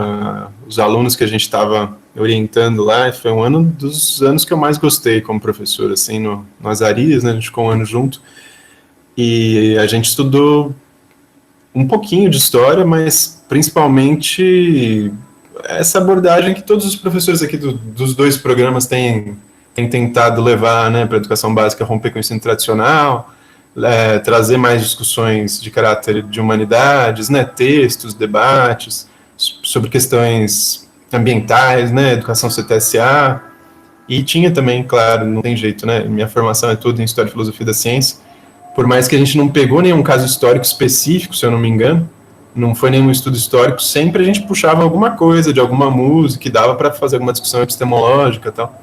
Os alunos que a gente estava orientando lá, foi um dos anos que eu mais gostei como professor, assim, no Azarias, né? A gente ficou um ano junto, e a gente estudou um pouquinho de história, mas principalmente essa abordagem que todos os professores aqui dos dois programas têm tentado levar, né, para a educação básica, romper com o ensino tradicional, trazer mais discussões de caráter de humanidades, né, textos, debates sobre questões ambientais, né, educação CTSA, e tinha também, claro, não tem jeito, né, minha formação é toda em História e Filosofia da Ciência, por mais que a gente não pegou nenhum caso histórico específico, se eu não me engano, não foi nenhum estudo histórico, sempre a gente puxava alguma coisa de alguma música, que dava para fazer alguma discussão epistemológica e tal,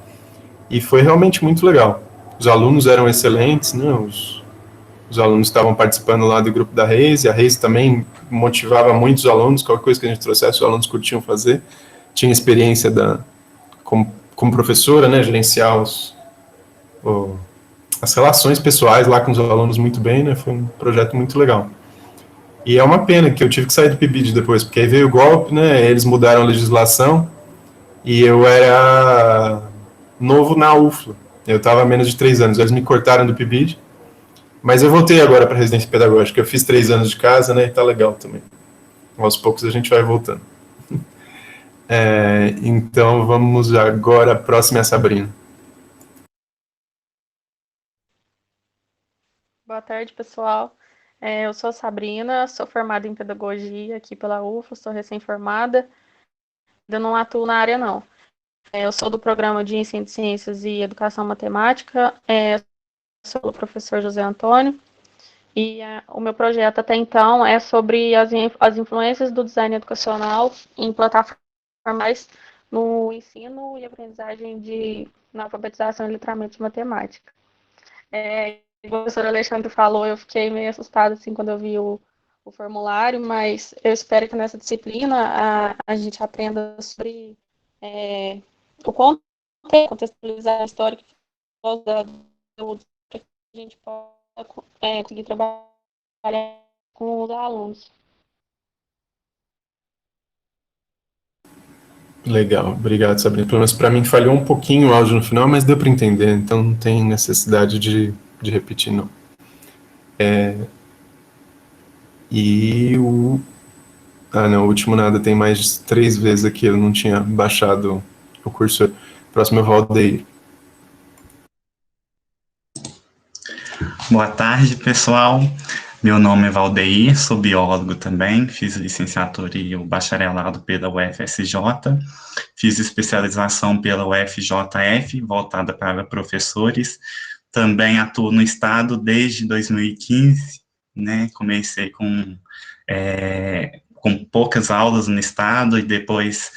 e foi realmente muito legal. Os alunos eram excelentes, né, os alunos estavam participando lá do grupo da Reis, e a Reis também motivava muitos alunos, qualquer coisa que a gente trouxesse, os alunos curtiam fazer. Tinha experiência como professora, né, gerenciar as relações pessoais lá com os alunos muito bem, né? Foi um projeto muito legal. E é uma pena que eu tive que sair do PIBID depois, porque aí veio o golpe, né? Eles mudaram a legislação e eu era novo na UFLA. Eu estava há menos de 3 anos. Eles me cortaram do PIBID, mas eu voltei agora para a residência pedagógica. Eu fiz 3 anos de casa, né? E tá legal também. Aos poucos a gente vai voltando. Então vamos agora, a próxima é a Sabrina. Boa tarde, pessoal. Eu sou a Sabrina, sou formada em pedagogia aqui pela UFLA, sou recém-formada, ainda não atuo na área, não. Eu sou do programa de Ensino de Ciências e Educação Matemática, sou o professor José Antônio, e o meu projeto até então é sobre as influências do design educacional em plataformas no ensino e aprendizagem na alfabetização e letramento de matemática. O professor Alexandre falou, eu fiquei meio assustada assim, quando eu vi o formulário, mas eu espero que nessa disciplina a gente aprenda sobre o contexto, contextualizar a história para que a gente possa conseguir trabalhar com os alunos. Legal, obrigado, Sabrina. Pelo menos para mim falhou um pouquinho o áudio no final, mas deu para entender, então não tem necessidade de repetir, não. Não, o último nada, tem mais de 3 vezes aqui, eu não tinha baixado o cursor. Próximo é o Valdeir. Boa tarde, pessoal. Meu nome é Valdeir, sou biólogo também, fiz licenciatura e o bacharelado pela UFSJ, fiz especialização pela UFJF, voltada para professores, também atuo no estado desde 2015, né, comecei com poucas aulas no estado e depois,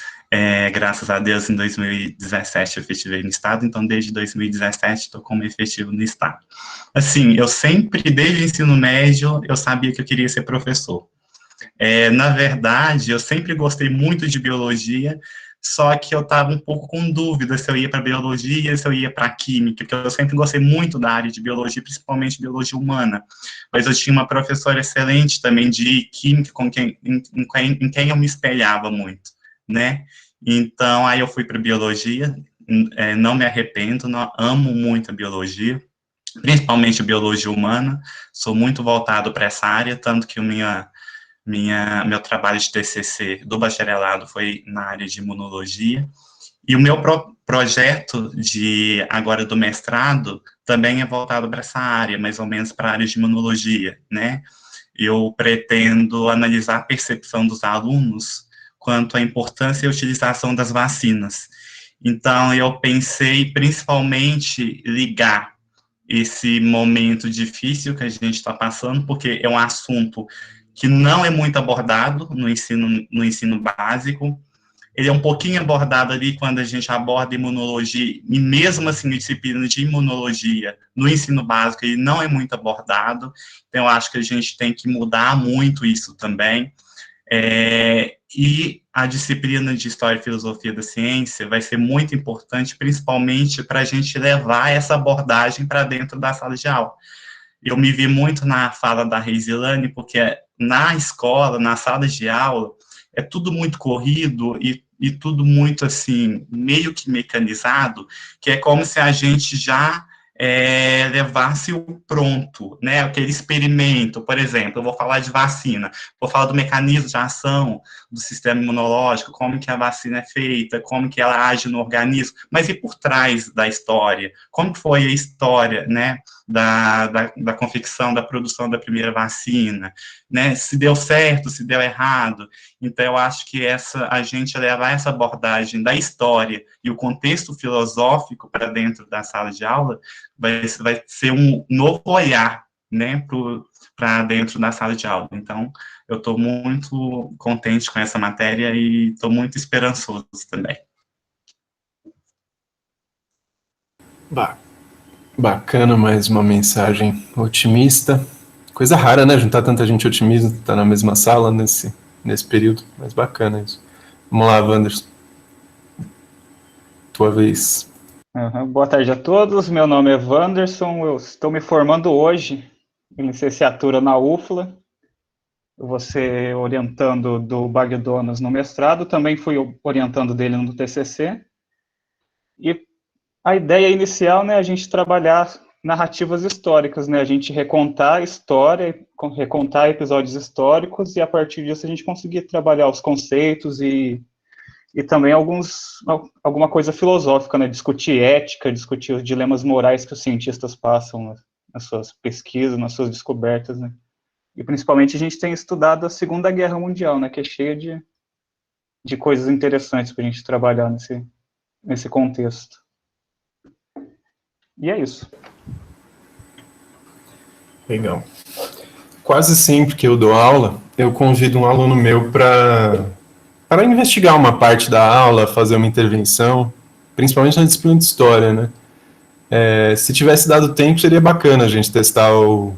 graças a Deus, em 2017 eu efetivei no estado, então desde 2017 estou como efetivo no estado. Assim, eu sempre, desde o ensino médio, eu sabia que eu queria ser professor. Na verdade, eu sempre gostei muito de biologia, só que eu estava um pouco com dúvida se eu ia para biologia, se eu ia para química, porque eu sempre gostei muito da área de biologia, principalmente biologia humana. Mas eu tinha uma professora excelente também de química, em quem eu me espelhava muito, né? Então, aí eu fui para biologia, não me arrependo, amo muito a biologia, principalmente a biologia humana, sou muito voltado para essa área, tanto que meu trabalho de TCC do bacharelado foi na área de imunologia, e o meu projeto agora do mestrado também é voltado para essa área, mais ou menos para a área de imunologia, né? Eu pretendo analisar a percepção dos alunos quanto à importância e utilização das vacinas. Então, eu pensei principalmente ligar esse momento difícil que a gente está passando, porque é um assunto que não é muito abordado no ensino básico, ele é um pouquinho abordado ali quando a gente aborda imunologia, e mesmo assim a disciplina de imunologia no ensino básico ele não é muito abordado, então eu acho que a gente tem que mudar muito isso também, e a disciplina de História e Filosofia da Ciência vai ser muito importante, principalmente para a gente levar essa abordagem para dentro da sala de aula. Eu me vi muito na fala da Reisilane, porque na escola, na sala de aula, é tudo muito corrido e tudo muito, assim, meio que mecanizado, que é como se a gente já levasse o pronto, né, aquele experimento, por exemplo, eu vou falar de vacina, vou falar do mecanismo de ação do sistema imunológico, como que a vacina é feita, como que ela age no organismo, mas e por trás da história? Como foi a história, né, da confecção, da produção da primeira vacina, né, se deu certo, se deu errado? Então, eu acho que a gente levar essa abordagem da história e o contexto filosófico para dentro da sala de aula vai ser um novo olhar, né, para dentro da sala de aula. Então, eu estou muito contente com essa matéria e estou muito esperançoso também. Bacana, mais uma mensagem otimista. Coisa rara, né, juntar tanta gente otimista, estar na mesma sala nesse período, mas bacana isso. Vamos lá, Wanderson. Tua vez. Boa tarde a todos, meu nome é Wanderson, eu estou me formando hoje em licenciatura na UFLA, eu vou ser orientando do Bagdonas no mestrado, também fui orientando dele no TCC, e a ideia inicial, né, é a gente trabalhar narrativas históricas, né, a gente recontar a história, recontar episódios históricos, e a partir disso a gente conseguir trabalhar os conceitos e também alguma coisa filosófica, né? Discutir ética, discutir os dilemas morais que os cientistas passam nas suas pesquisas, nas suas descobertas, né? E principalmente a gente tem estudado a Segunda Guerra Mundial, né? Que é cheia de coisas interessantes para a gente trabalhar nesse contexto. E é isso. Legal. Quase sempre que eu dou aula, eu convido um aluno meu para investigar uma parte da aula, fazer uma intervenção, principalmente na disciplina de História, né? Se tivesse dado tempo, seria bacana a gente testar o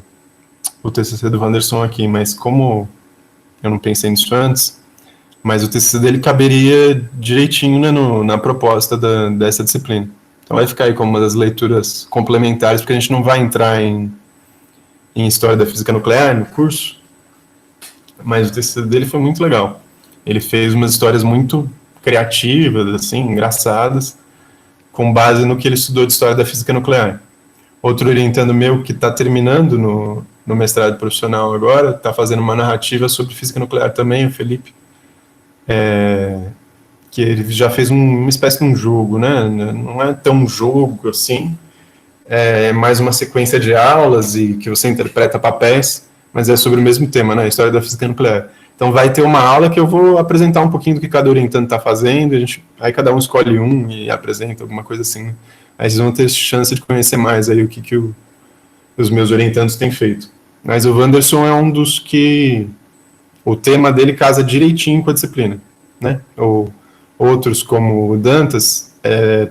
TCC do Wanderson aqui, mas como eu não pensei nisso antes, mas o TCC dele caberia direitinho, né, na proposta dessa disciplina. Então vai ficar aí como uma das leituras complementares, porque a gente não vai entrar em História da Física Nuclear no curso, mas o TCC dele foi muito legal. Ele fez umas histórias muito criativas, assim, engraçadas, com base no que ele estudou de História da Física Nuclear. Outro orientando meu, que está terminando no mestrado profissional agora, está fazendo uma narrativa sobre Física Nuclear também, o Felipe, que ele já fez uma espécie de um jogo, né? Não é tão jogo assim, é mais uma sequência de aulas e que você interpreta papéis, mas é sobre o mesmo tema, né? História da Física Nuclear. Então vai ter uma aula que eu vou apresentar um pouquinho do que cada orientando está fazendo, aí cada um escolhe um e apresenta alguma coisa assim. Aí vocês vão ter chance de conhecer mais aí o que os meus orientandos têm feito. Mas o Wanderson é um dos que o tema dele casa direitinho com a disciplina, né? Ou outros, como o Dantas,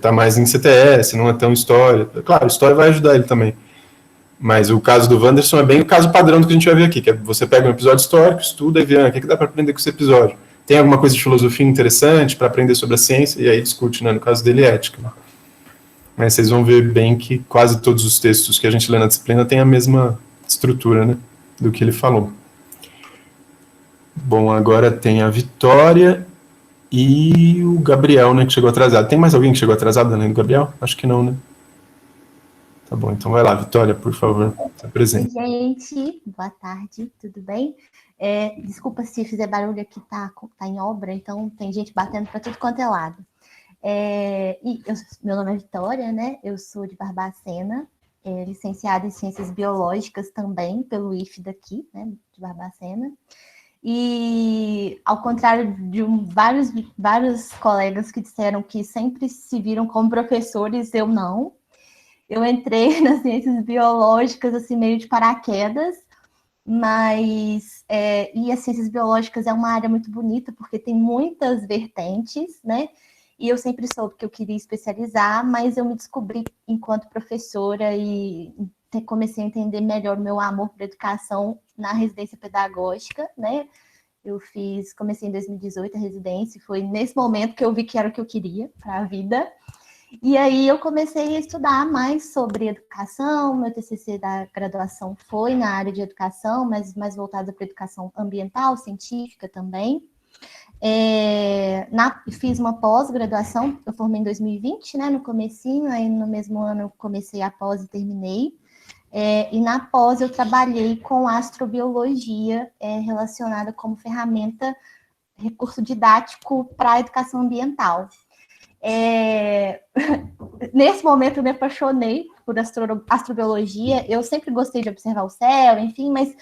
tá mais em CTS, não é tão história. Claro, história vai ajudar ele também. Mas o caso do Wanderson é bem o caso padrão do que a gente vai ver aqui, que é você pega um episódio histórico, estuda e vê o que dá para aprender com esse episódio. Tem alguma coisa de filosofia interessante para aprender sobre a ciência, e aí discute, né? No caso dele, ética. Né? Mas vocês vão ver bem que quase todos os textos que a gente lê na disciplina têm a mesma estrutura, né? Do que ele falou. Bom, agora tem a Vitória e o Gabriel, né? Que chegou atrasado. Tem mais alguém que chegou atrasado além do Gabriel? Acho que não, né? Tá bom, então vai lá, Vitória, por favor, se apresente. Oi, gente, boa tarde, tudo bem? Desculpa se fizer barulho aqui, tá em obra, então tem gente batendo para tudo quanto é lado. Meu nome é Vitória, né? Eu sou de Barbacena, licenciada em Ciências Biológicas também, pelo IF daqui, né, de Barbacena. E, ao contrário de vários colegas que disseram que sempre se viram como professores, eu não. Eu entrei nas ciências biológicas, assim, meio de paraquedas, mas e as ciências biológicas é uma área muito bonita, porque tem muitas vertentes, né? E eu sempre soube que eu queria especializar, mas eu me descobri enquanto professora e comecei a entender melhor o meu amor por educação na residência pedagógica, né? Comecei em 2018 a residência, e foi nesse momento que eu vi que era o que eu queria para a vida. E aí eu comecei a estudar mais sobre educação, meu TCC da graduação foi na área de educação, mas mais voltada para educação ambiental, científica também. Fiz uma pós-graduação, eu formei em 2020, né, no comecinho, aí no mesmo ano eu comecei a pós e terminei. E na pós eu trabalhei com astrobiologia relacionada como ferramenta, recurso didático para a educação ambiental. Nesse momento eu me apaixonei por astrobiologia, eu sempre gostei de observar o céu, enfim, mas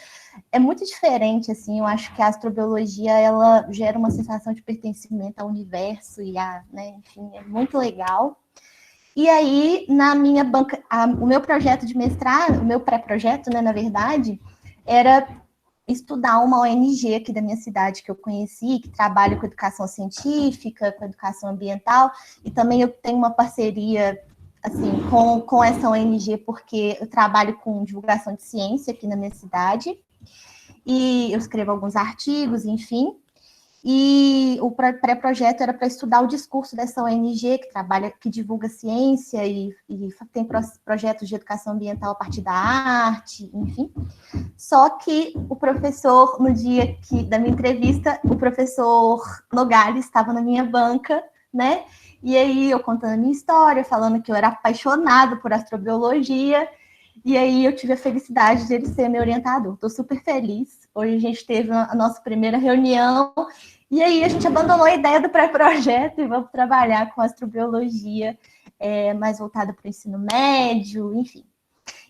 é muito diferente, assim, eu acho que a astrobiologia, ela gera uma sensação de pertencimento ao universo, né, enfim, é muito legal. E aí, na minha banca, o meu projeto de mestrado, o meu pré-projeto, né, na verdade, era estudar uma ONG aqui da minha cidade que eu conheci, que trabalha com educação científica, com educação ambiental, e também eu tenho uma parceria assim, com essa ONG, porque eu trabalho com divulgação de ciência aqui na minha cidade, e eu escrevo alguns artigos, enfim, E o pré-projeto era para estudar o discurso dessa ONG que trabalha, que divulga ciência e tem projetos de educação ambiental a partir da arte, enfim. Só que o professor, no dia da minha entrevista, o professor Nogales estava na minha banca, né? E aí eu contando a minha história, falando que eu era apaixonada por astrobiologia, e aí eu tive a felicidade de ele ser meu orientador. Estou super feliz. Hoje a gente teve a nossa primeira reunião, e aí a gente abandonou a ideia do pré-projeto e vamos trabalhar com astrobiologia mais voltada para o ensino médio, enfim.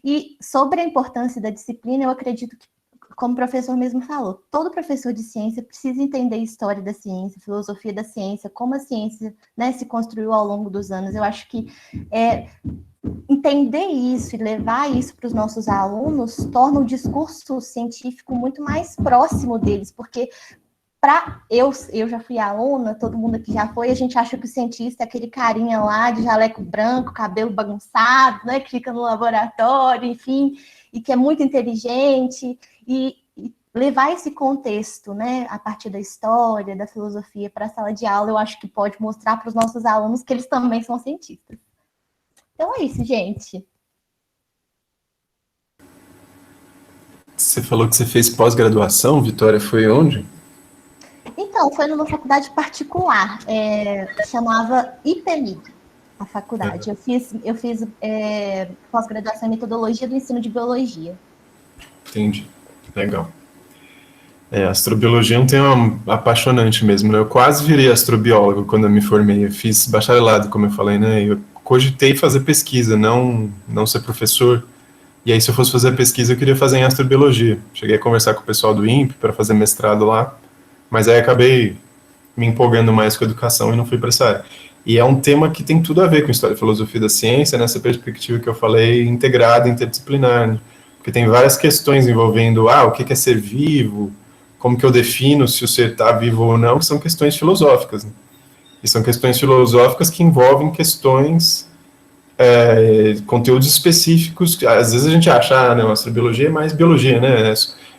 E sobre a importância da disciplina, eu acredito que, como o professor mesmo falou, todo professor de ciência precisa entender a história da ciência, filosofia da ciência, como a ciência, né, se construiu ao longo dos anos. Eu acho que entender isso e levar isso para os nossos alunos torna o discurso científico muito mais próximo deles, porque eu já fui aluna, todo mundo aqui já foi, a gente acha que o cientista é aquele carinha lá de jaleco branco, cabelo bagunçado, né, que fica no laboratório, enfim, e que é muito inteligente, e levar esse contexto, né, a partir da história, da filosofia para a sala de aula, eu acho que pode mostrar para os nossos alunos que eles também são cientistas. Então é isso, gente. Você falou que você fez pós-graduação, Vitória, foi onde? Então, foi numa faculdade particular, chamava IPEMIG, a faculdade. Eu fiz pós-graduação em metodologia do ensino de biologia. Entendi, legal. Astrobiologia é um tema apaixonante mesmo, né? Eu quase virei astrobiólogo quando eu me formei. Eu fiz bacharelado, como eu falei, né? Eu cogitei fazer pesquisa, não ser professor. E aí, se eu fosse fazer pesquisa, eu queria fazer em astrobiologia. Cheguei a conversar com o pessoal do INPE para fazer mestrado lá, mas aí acabei me empolgando mais com a educação e não fui para essa área. E é um tema que tem tudo a ver com história e filosofia da ciência, nessa perspectiva que eu falei, integrada, interdisciplinar, né? Porque tem várias questões envolvendo, o que é ser vivo, como que eu defino se o ser está vivo ou não, que são questões filosóficas, né? E são questões filosóficas que envolvem questões, conteúdos específicos. Às vezes a gente acha, a astrobiologia é mais biologia, né?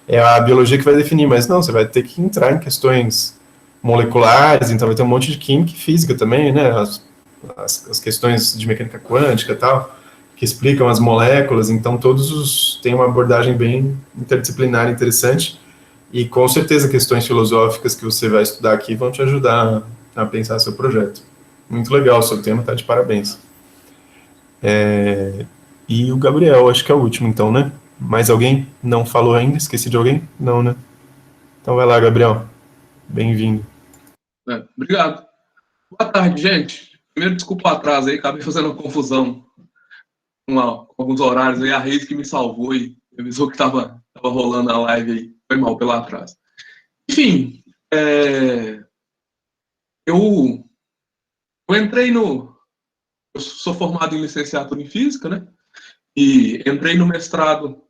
É a biologia que vai definir, mas não, você vai ter que entrar em questões moleculares, então vai ter um monte de química e física também, né? As questões de mecânica quântica e tal, que explicam as moléculas, então todos têm uma abordagem bem interdisciplinar interessante, e com certeza questões filosóficas que você vai estudar aqui vão te ajudar a pensar seu projeto. Muito legal o seu tema, tá de parabéns. E o Gabriel, acho que é o último então, né? Mais alguém não falou ainda? Esqueci de alguém? Não, né? Então vai lá, Gabriel. Bem-vindo. Obrigado. Boa tarde, gente. Primeiro, desculpa o atraso aí, acabei fazendo uma confusão com alguns horários aí, a Reis que me salvou e avisou que tava rolando a live aí. Foi mal pelo atraso. Enfim, eu entrei eu sou formado em licenciatura em Física, né? E entrei no mestrado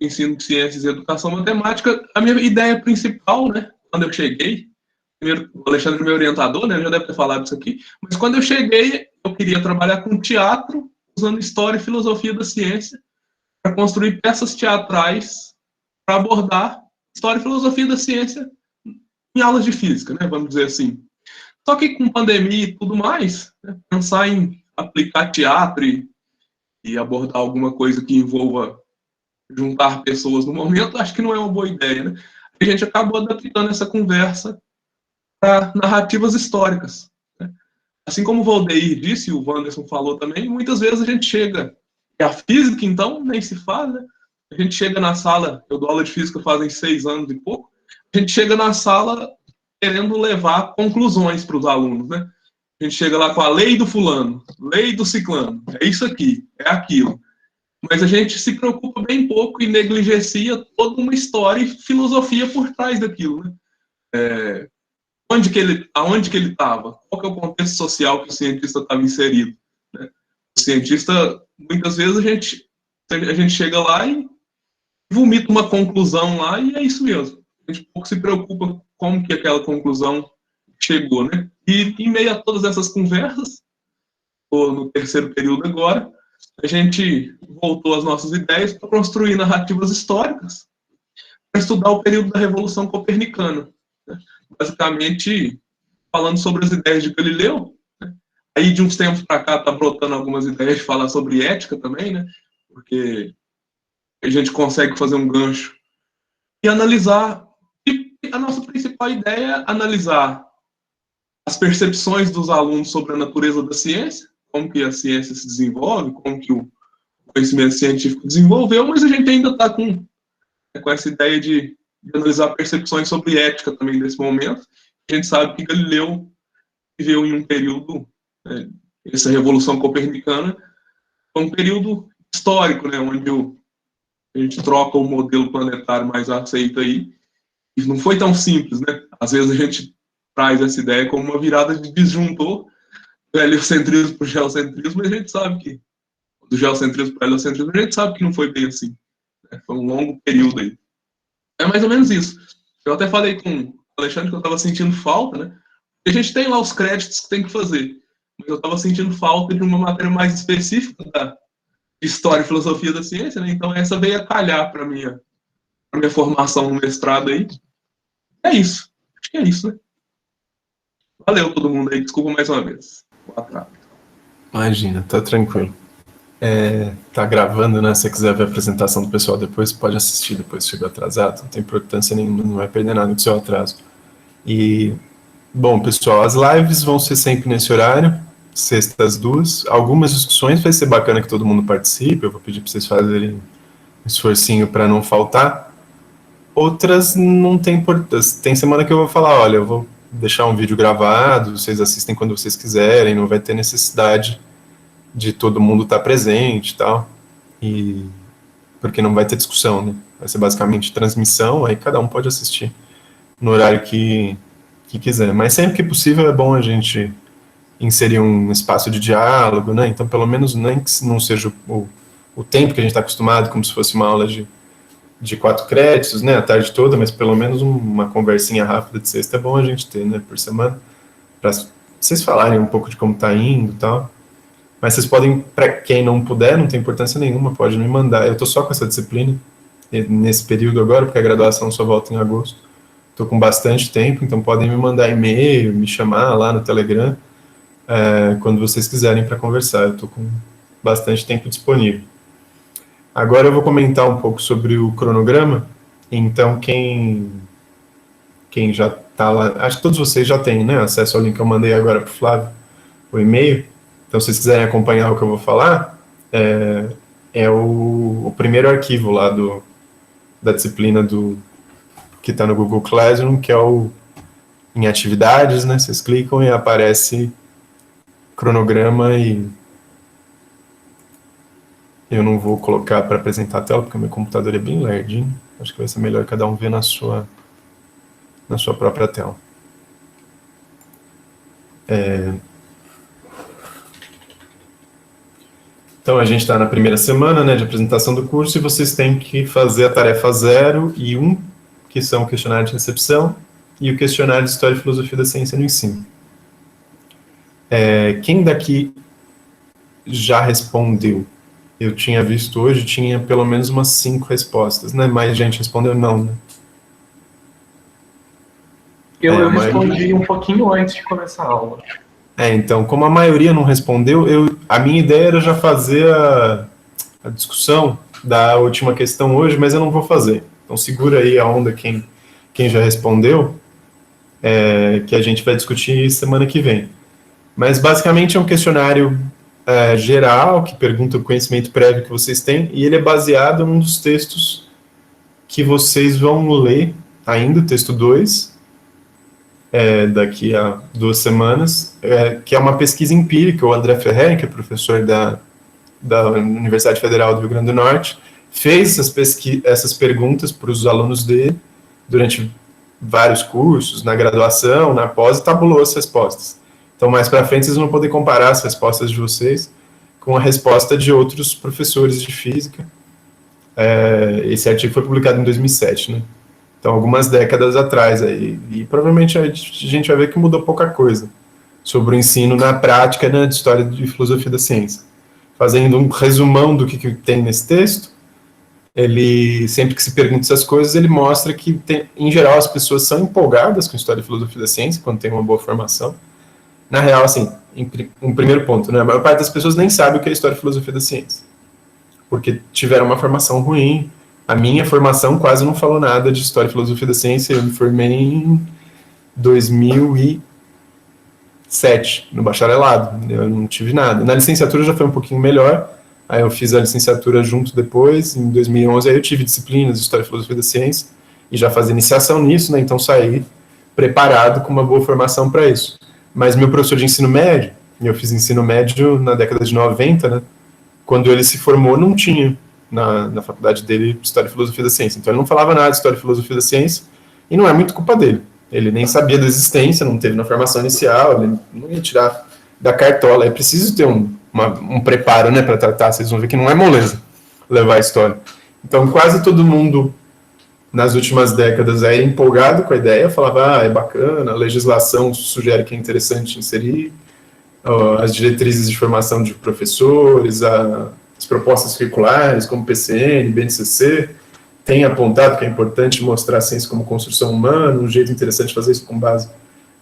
em Ensino de Ciências e Educação Matemática. A minha ideia principal, né, quando eu cheguei, primeiro, o Alexandre, meu orientador, né, já deve ter falado isso aqui, mas quando eu cheguei, eu queria trabalhar com teatro, usando história e filosofia da ciência, para construir peças teatrais para abordar história e filosofia da ciência em aulas de física, né, vamos dizer assim. Só que com pandemia e tudo mais, né, pensar em aplicar teatro e abordar alguma coisa que envolva juntar pessoas no momento, acho que não é uma boa ideia, né? A gente acabou adaptando essa conversa para narrativas históricas, né? Assim como o Valdeir disse, e o Wanderson falou também, muitas vezes a gente chega, e a física, então, nem se fala, né? A gente chega na sala, eu dou aula de física fazem 6 anos e pouco, a gente chega na sala querendo levar conclusões para os alunos, né? A gente chega lá com a lei do fulano, lei do ciclano, é isso aqui, é aquilo. Mas a gente se preocupa bem pouco e negligencia toda uma história e filosofia por trás daquilo, né? Aonde que ele estava? Qual que é o contexto social que o cientista estava inserido, né? O cientista, muitas vezes, a gente chega lá e vomita uma conclusão lá e é isso mesmo. A gente pouco se preocupa como que aquela conclusão chegou, né? E em meio a todas essas conversas, ou no terceiro período agora, a gente voltou às nossas ideias para construir narrativas históricas para estudar o período da Revolução Copernicana, né? basicamente falando sobre as ideias de Galileu. Né? Aí, de uns tempos para cá, está brotando algumas ideias de falar sobre ética também, né? Porque a gente consegue fazer um gancho e analisar. E a nossa principal ideia é analisar as percepções dos alunos sobre a natureza da ciência, como que a ciência se desenvolve, como que o conhecimento científico desenvolveu, mas a gente ainda está com essa ideia de analisar percepções sobre ética também nesse momento. A gente sabe que Galileu viveu em um período, essa Revolução Copernicana, foi um período histórico, né, onde a gente troca o modelo planetário mais aceito aí, e não foi tão simples, né? Às vezes a gente traz essa ideia como uma virada de disjuntor do heliocentrismo para o geocentrismo, mas a gente sabe que, do geocentrismo para o heliocentrismo, a gente sabe que não foi bem assim. Né? Foi um longo período aí. É mais ou menos isso. Eu até falei com o Alexandre que eu estava sentindo falta, né? A gente tem lá os créditos que tem que fazer, mas eu estava sentindo falta de uma matéria mais específica da História e Filosofia da Ciência, né? Então essa veio a calhar para minha formação no mestrado aí. É isso. Acho que é isso, né? Valeu todo mundo aí. Desculpa mais uma vez. Boa tarde. Imagina, tá tranquilo. Tá gravando, né? Se você quiser ver a apresentação do pessoal depois, pode assistir depois se chegou atrasado. Não tem importância nenhuma, não vai perder nada com o seu atraso. E, bom, pessoal, as lives vão ser sempre nesse horário, sexta às 2. Algumas discussões vai ser bacana que todo mundo participe. Eu vou pedir para vocês fazerem um esforcinho para não faltar. Outras não tem importância. Tem semana que eu vou falar, olha, eu vou deixar um vídeo gravado, vocês assistem quando vocês quiserem, não vai ter necessidade de todo mundo estar presente e tal, porque não vai ter discussão, né? Vai ser basicamente transmissão, aí cada um pode assistir no horário que quiser. Mas sempre que possível é bom a gente inserir um espaço de diálogo, né? Então, pelo menos, nem que não seja o tempo que a gente está acostumado, como se fosse uma aula de 4 créditos, né, a tarde toda, mas pelo menos uma conversinha rápida de sexta é bom a gente ter, né, por semana, para vocês falarem um pouco de como tá indo e tal. Mas vocês podem, para quem não puder, não tem importância nenhuma, pode me mandar. Eu tô só com essa disciplina nesse período agora, porque a graduação só volta em agosto. Tô com bastante tempo, então podem me mandar e-mail, me chamar lá no Telegram, quando vocês quiserem para conversar. Eu tô com bastante tempo disponível. Agora eu vou comentar um pouco sobre o cronograma. Então, quem já está lá, acho que todos vocês já têm, né, acesso ao link que eu mandei agora para o Flávio, o e-mail. Então, se vocês quiserem acompanhar o que eu vou falar, é o primeiro arquivo lá da disciplina que está no Google Classroom, que é em atividades, né, vocês clicam e aparece cronograma e eu não vou colocar para apresentar a tela, porque o meu computador é bem lerdinho. Acho que vai ser melhor cada um ver na sua própria tela. Então, a gente está na primeira semana, né, de apresentação do curso, e vocês têm que fazer a tarefa 0 e 1, que são o questionário de recepção, e o questionário de História e Filosofia da Ciência no Ensino. Quem daqui já respondeu? Eu tinha visto hoje, tinha pelo menos umas 5 respostas, né? Mais gente respondeu não, né? Eu respondi um pouquinho antes de começar a aula. Então, como a maioria não respondeu, a minha ideia era já fazer a discussão da última questão hoje, mas eu não vou fazer. Então, segura aí a onda quem já respondeu, que a gente vai discutir semana que vem. Mas, basicamente, é um questionário geral, que pergunta o conhecimento prévio que vocês têm, e ele é baseado num dos textos que vocês vão ler ainda, o texto 2, daqui a 2 semanas, que é uma pesquisa empírica. O André Ferrer, que é professor da Universidade Federal do Rio Grande do Norte, fez essas perguntas para os alunos dele durante vários cursos, na graduação, na pós, e tabulou as respostas. Então, mais para frente, vocês vão poder comparar as respostas de vocês com a resposta de outros professores de física. Esse artigo foi publicado em 2007, né? Então, algumas décadas atrás. E provavelmente a gente vai ver que mudou pouca coisa sobre o ensino na prática, né, de História e Filosofia da Ciência. Fazendo um resumão do que tem nesse texto, ele, sempre que se pergunta essas coisas, ele mostra que, em geral, as pessoas são empolgadas com história e filosofia da ciência, quando tem uma boa formação. Na real, assim, um primeiro ponto, né? A maior parte das pessoas nem sabe o que é história e filosofia da ciência, porque tiveram uma formação ruim. A minha formação quase não falou nada de história e filosofia da ciência. Eu me formei em 2007, no bacharelado. Eu não tive nada. Na licenciatura já foi um pouquinho melhor. Aí eu fiz a licenciatura junto depois, em 2011. Aí eu tive disciplinas de história e filosofia da ciência e já fazia iniciação nisso, né? Então saí preparado com uma boa formação para isso. Mas meu professor de ensino médio, eu fiz ensino médio na década de 90, né? Quando ele se formou, não tinha na faculdade dele História e Filosofia da Ciência. Então ele não falava nada de História e Filosofia da Ciência, e não é muito culpa dele. Ele nem sabia da existência, não teve na formação inicial, ele não ia tirar da cartola. É preciso ter um preparo, né, para tratar. Vocês vão ver que não é moleza levar a história. Então quase todo mundo, nas últimas décadas, era empolgado com a ideia, falava, é bacana, a legislação sugere que é interessante inserir, as diretrizes de formação de professores, as propostas curriculares, como PCN, BNCC, têm apontado que é importante mostrar a ciência como construção humana, um jeito interessante de fazer isso com base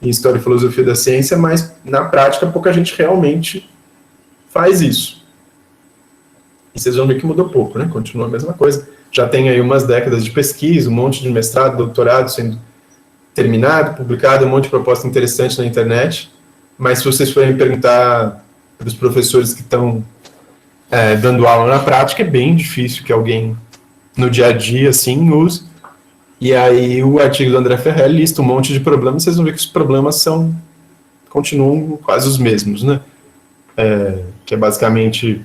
em história e filosofia da ciência, mas, na prática, pouca gente realmente faz isso. E vocês vão ver que mudou pouco, né? Continua a mesma coisa. Já tem aí umas décadas de pesquisa, um monte de mestrado, doutorado sendo terminado, publicado, um monte de proposta interessante na internet, mas se vocês forem perguntar para os professores que estão dando aula na prática, é bem difícil que alguém no dia a dia, assim, use. E aí o artigo do André Ferrer lista um monte de problemas, vocês vão ver que os problemas continuam quase os mesmos, né? Que é basicamente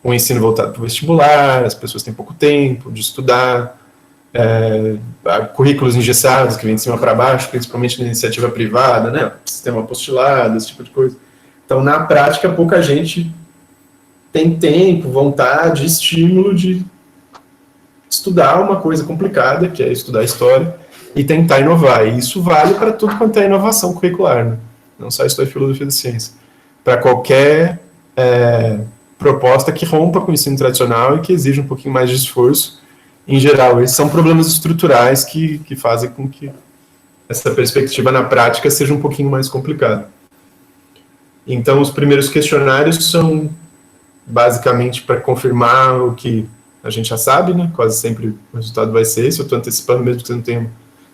o ensino voltado para o vestibular, as pessoas têm pouco tempo de estudar, currículos engessados que vêm de cima para baixo, principalmente na iniciativa privada, né? Sistema apostilado, esse tipo de coisa. Então, na prática, pouca gente tem tempo, vontade, estímulo de estudar uma coisa complicada, que é estudar história, e tentar inovar. E isso vale para tudo quanto é inovação curricular, né? Não só história e filosofia da ciência. Para qualquer proposta que rompa com o ensino tradicional e que exija um pouquinho mais de esforço, em geral. Esses são problemas estruturais que fazem com que essa perspectiva na prática seja um pouquinho mais complicada. Então, os primeiros questionários são basicamente para confirmar o que a gente já sabe, né? Quase sempre o resultado vai ser esse. Eu estou antecipando, mesmo que vocês não tenham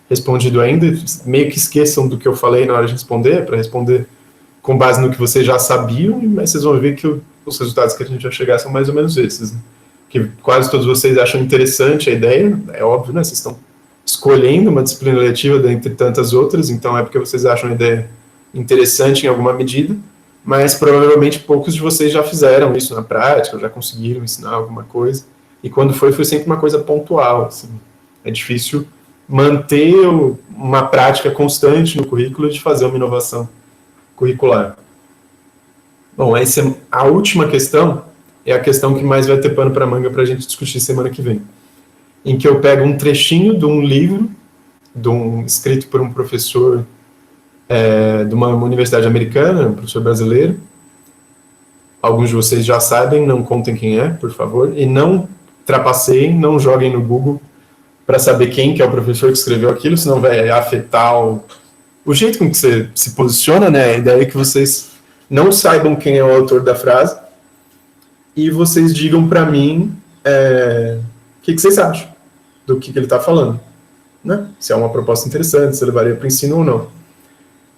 respondido ainda. Meio que esqueçam do que eu falei na hora de responder, para responder com base no que vocês já sabiam, mas vocês vão ver que os resultados que a gente vai chegar são mais ou menos esses, né? Que quase todos vocês acham interessante a ideia, é óbvio, né? Vocês estão escolhendo uma disciplina letiva dentre tantas outras, então é porque vocês acham a ideia interessante em alguma medida, mas provavelmente poucos de vocês já fizeram isso na prática, ou já conseguiram ensinar alguma coisa, e quando foi sempre uma coisa pontual, assim. É difícil manter uma prática constante no currículo de fazer uma inovação curricular. Bom, a última questão é a questão que mais vai ter pano para manga para a gente discutir semana que vem, em que eu pego um trechinho de um livro, escrito por um professor de uma universidade americana, um professor brasileiro. Alguns de vocês já sabem, não contem quem é, por favor, e não trapaceiem, não joguem no Google para saber quem que é o professor que escreveu aquilo, senão vai afetar o jeito com que você se posiciona, né? A ideia é que vocês não saibam quem é o autor da frase e vocês digam para mim o que vocês acham do que ele está falando, né? Se é uma proposta interessante, se levaria para o ensino ou não.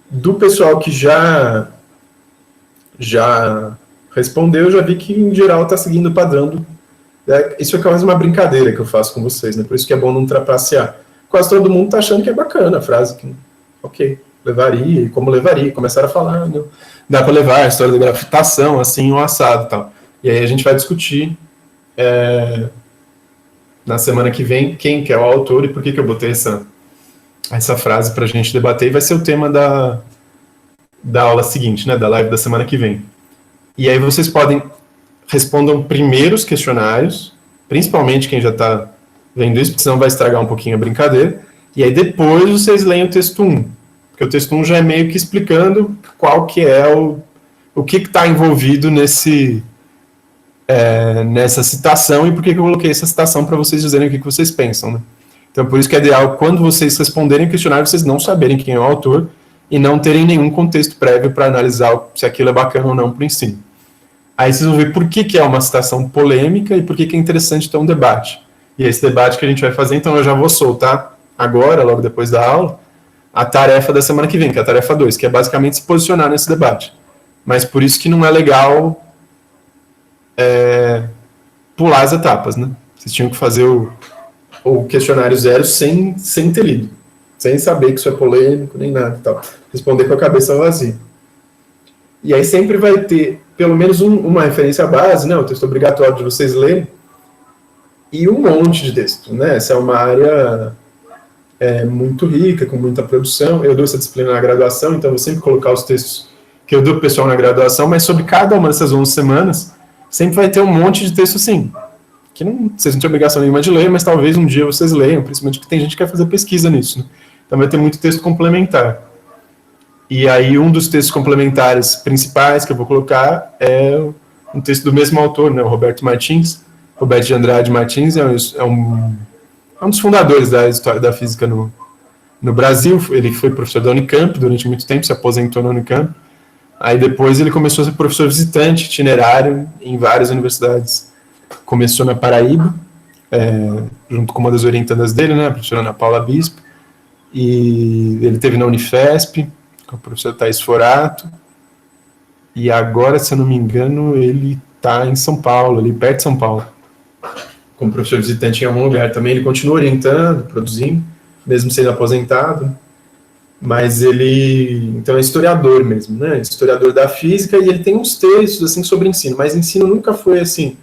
Do pessoal que já respondeu, eu já vi que, em geral, está seguindo o padrão isso é quase uma brincadeira que eu faço com vocês, né? Por isso que é bom não trapacear. Quase todo mundo está achando que é bacana a frase, que, ok, levaria, e como levaria, começaram a falar, não, dá para levar a história da gravitação, assim, o assado e tal. E aí a gente vai discutir na semana que vem quem que é o autor e por que eu botei essa frase para a gente debater, e vai ser o tema da aula seguinte, né, da live da semana que vem. E aí vocês respondam primeiro os questionários, principalmente quem já está vendo isso, porque senão vai estragar um pouquinho a brincadeira, e aí depois vocês leem o texto 1, porque o texto 1 já é meio que explicando qual que é o que está envolvido nessa citação e por que eu coloquei essa citação para vocês dizerem o que vocês pensam, né? Então, por isso que é ideal, quando vocês responderem o questionário, vocês não saberem quem é o autor e não terem nenhum contexto prévio para analisar se aquilo é bacana ou não para o ensino. Aí vocês vão ver por que é uma citação polêmica e por que é interessante ter um debate. E esse debate que a gente vai fazer, então eu já vou soltar agora, logo depois da aula, a tarefa da semana que vem, que é a tarefa 2, que é basicamente se posicionar nesse debate. Mas por isso que não é legal pular as etapas, né? Vocês tinham que fazer o questionário 0 sem ter lido, sem saber que isso é polêmico, nem nada e tal. Responder com a cabeça vazia. E aí sempre vai ter pelo menos uma referência base, né? O texto obrigatório de vocês lerem, e um monte de texto, né? Essa é uma área muito rica, com muita produção. Eu dou essa disciplina na graduação, então eu vou sempre colocar os textos que eu dou para o pessoal na graduação, mas sobre cada uma dessas 11 semanas, sempre vai ter um monte de texto assim, que vocês não têm obrigação nenhuma de ler, mas talvez um dia vocês leiam, principalmente que tem gente que quer fazer pesquisa nisso, né? Então vai ter muito texto complementar. E aí um dos textos complementares principais que eu vou colocar é um texto do mesmo autor, né, o Roberto de Andrade Martins, é um dos fundadores da história da física no Brasil. Ele foi professor da Unicamp durante muito tempo, se aposentou na Unicamp. Aí depois ele começou a ser professor visitante, itinerário, em várias universidades. Começou na Paraíba, junto com uma das orientandas dele, né, a professora Ana Paula Bispo, e ele teve na Unifesp, com o professor Thaís Forato, e agora, se eu não me engano, ele está em São Paulo, ali perto de São Paulo, como professor visitante em algum lugar também. Ele continua orientando, produzindo, mesmo sendo aposentado, mas ele, então, é historiador mesmo, né, historiador da física, e ele tem uns textos, assim, sobre ensino, mas ensino nunca foi, assim,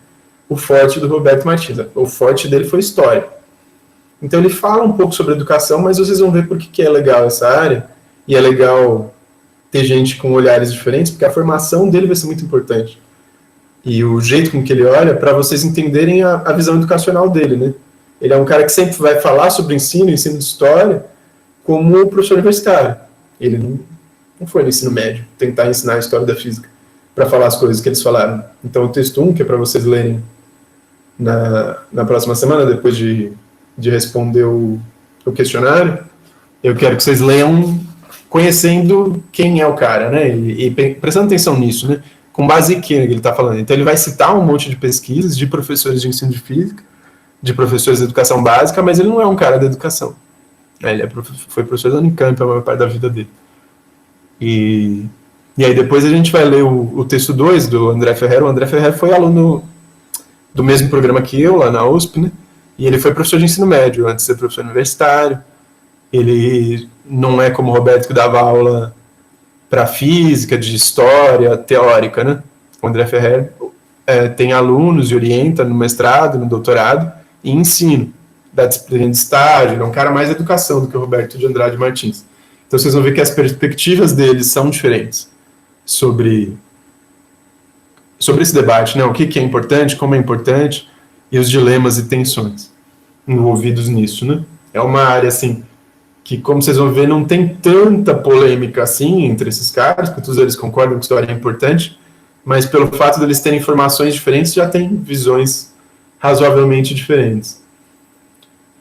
o forte do Roberto Martins. O forte dele foi história. Então ele fala um pouco sobre educação, mas vocês vão ver por que é legal essa área, e é legal ter gente com olhares diferentes, porque a formação dele vai ser muito importante. E o jeito com que ele olha, para vocês entenderem a visão educacional dele, né? Ele é um cara que sempre vai falar sobre ensino de história, como professor universitário. Ele não foi no ensino médio, tentar ensinar a história da física, para falar as coisas que eles falaram. Então o texto 1, que é para vocês lerem na próxima semana, depois de responder o questionário, eu quero que vocês leiam conhecendo quem é o cara, né, e prestando atenção nisso, né, com base em que ele está falando. Então ele vai citar um monte de pesquisas de professores de ensino de física, de professores de educação básica, mas ele não é um cara da educação. Ele foi professor da Unicamp a maior parte da vida dele. E aí depois a gente vai ler o texto 2 do André Ferrer. O André Ferrer foi aluno do mesmo programa que eu, lá na USP, né? E ele foi professor de ensino médio, antes de ser professor universitário. Ele não é como o Roberto, que dava aula para física, de história, teórica, né? O André Ferrer tem alunos e orienta no mestrado, no doutorado, e ensino, da disciplina de estágio. Ele é um cara mais educação do que o Roberto de Andrade Martins. Então vocês vão ver que as perspectivas deles são diferentes sobre esse debate, né? O que é importante, como é importante, e os dilemas e tensões envolvidos nisso, né? É uma área, assim, que, como vocês vão ver, não tem tanta polêmica assim entre esses caras, porque todos eles concordam que história é importante, mas pelo fato deles terem informações diferentes, já tem visões razoavelmente diferentes.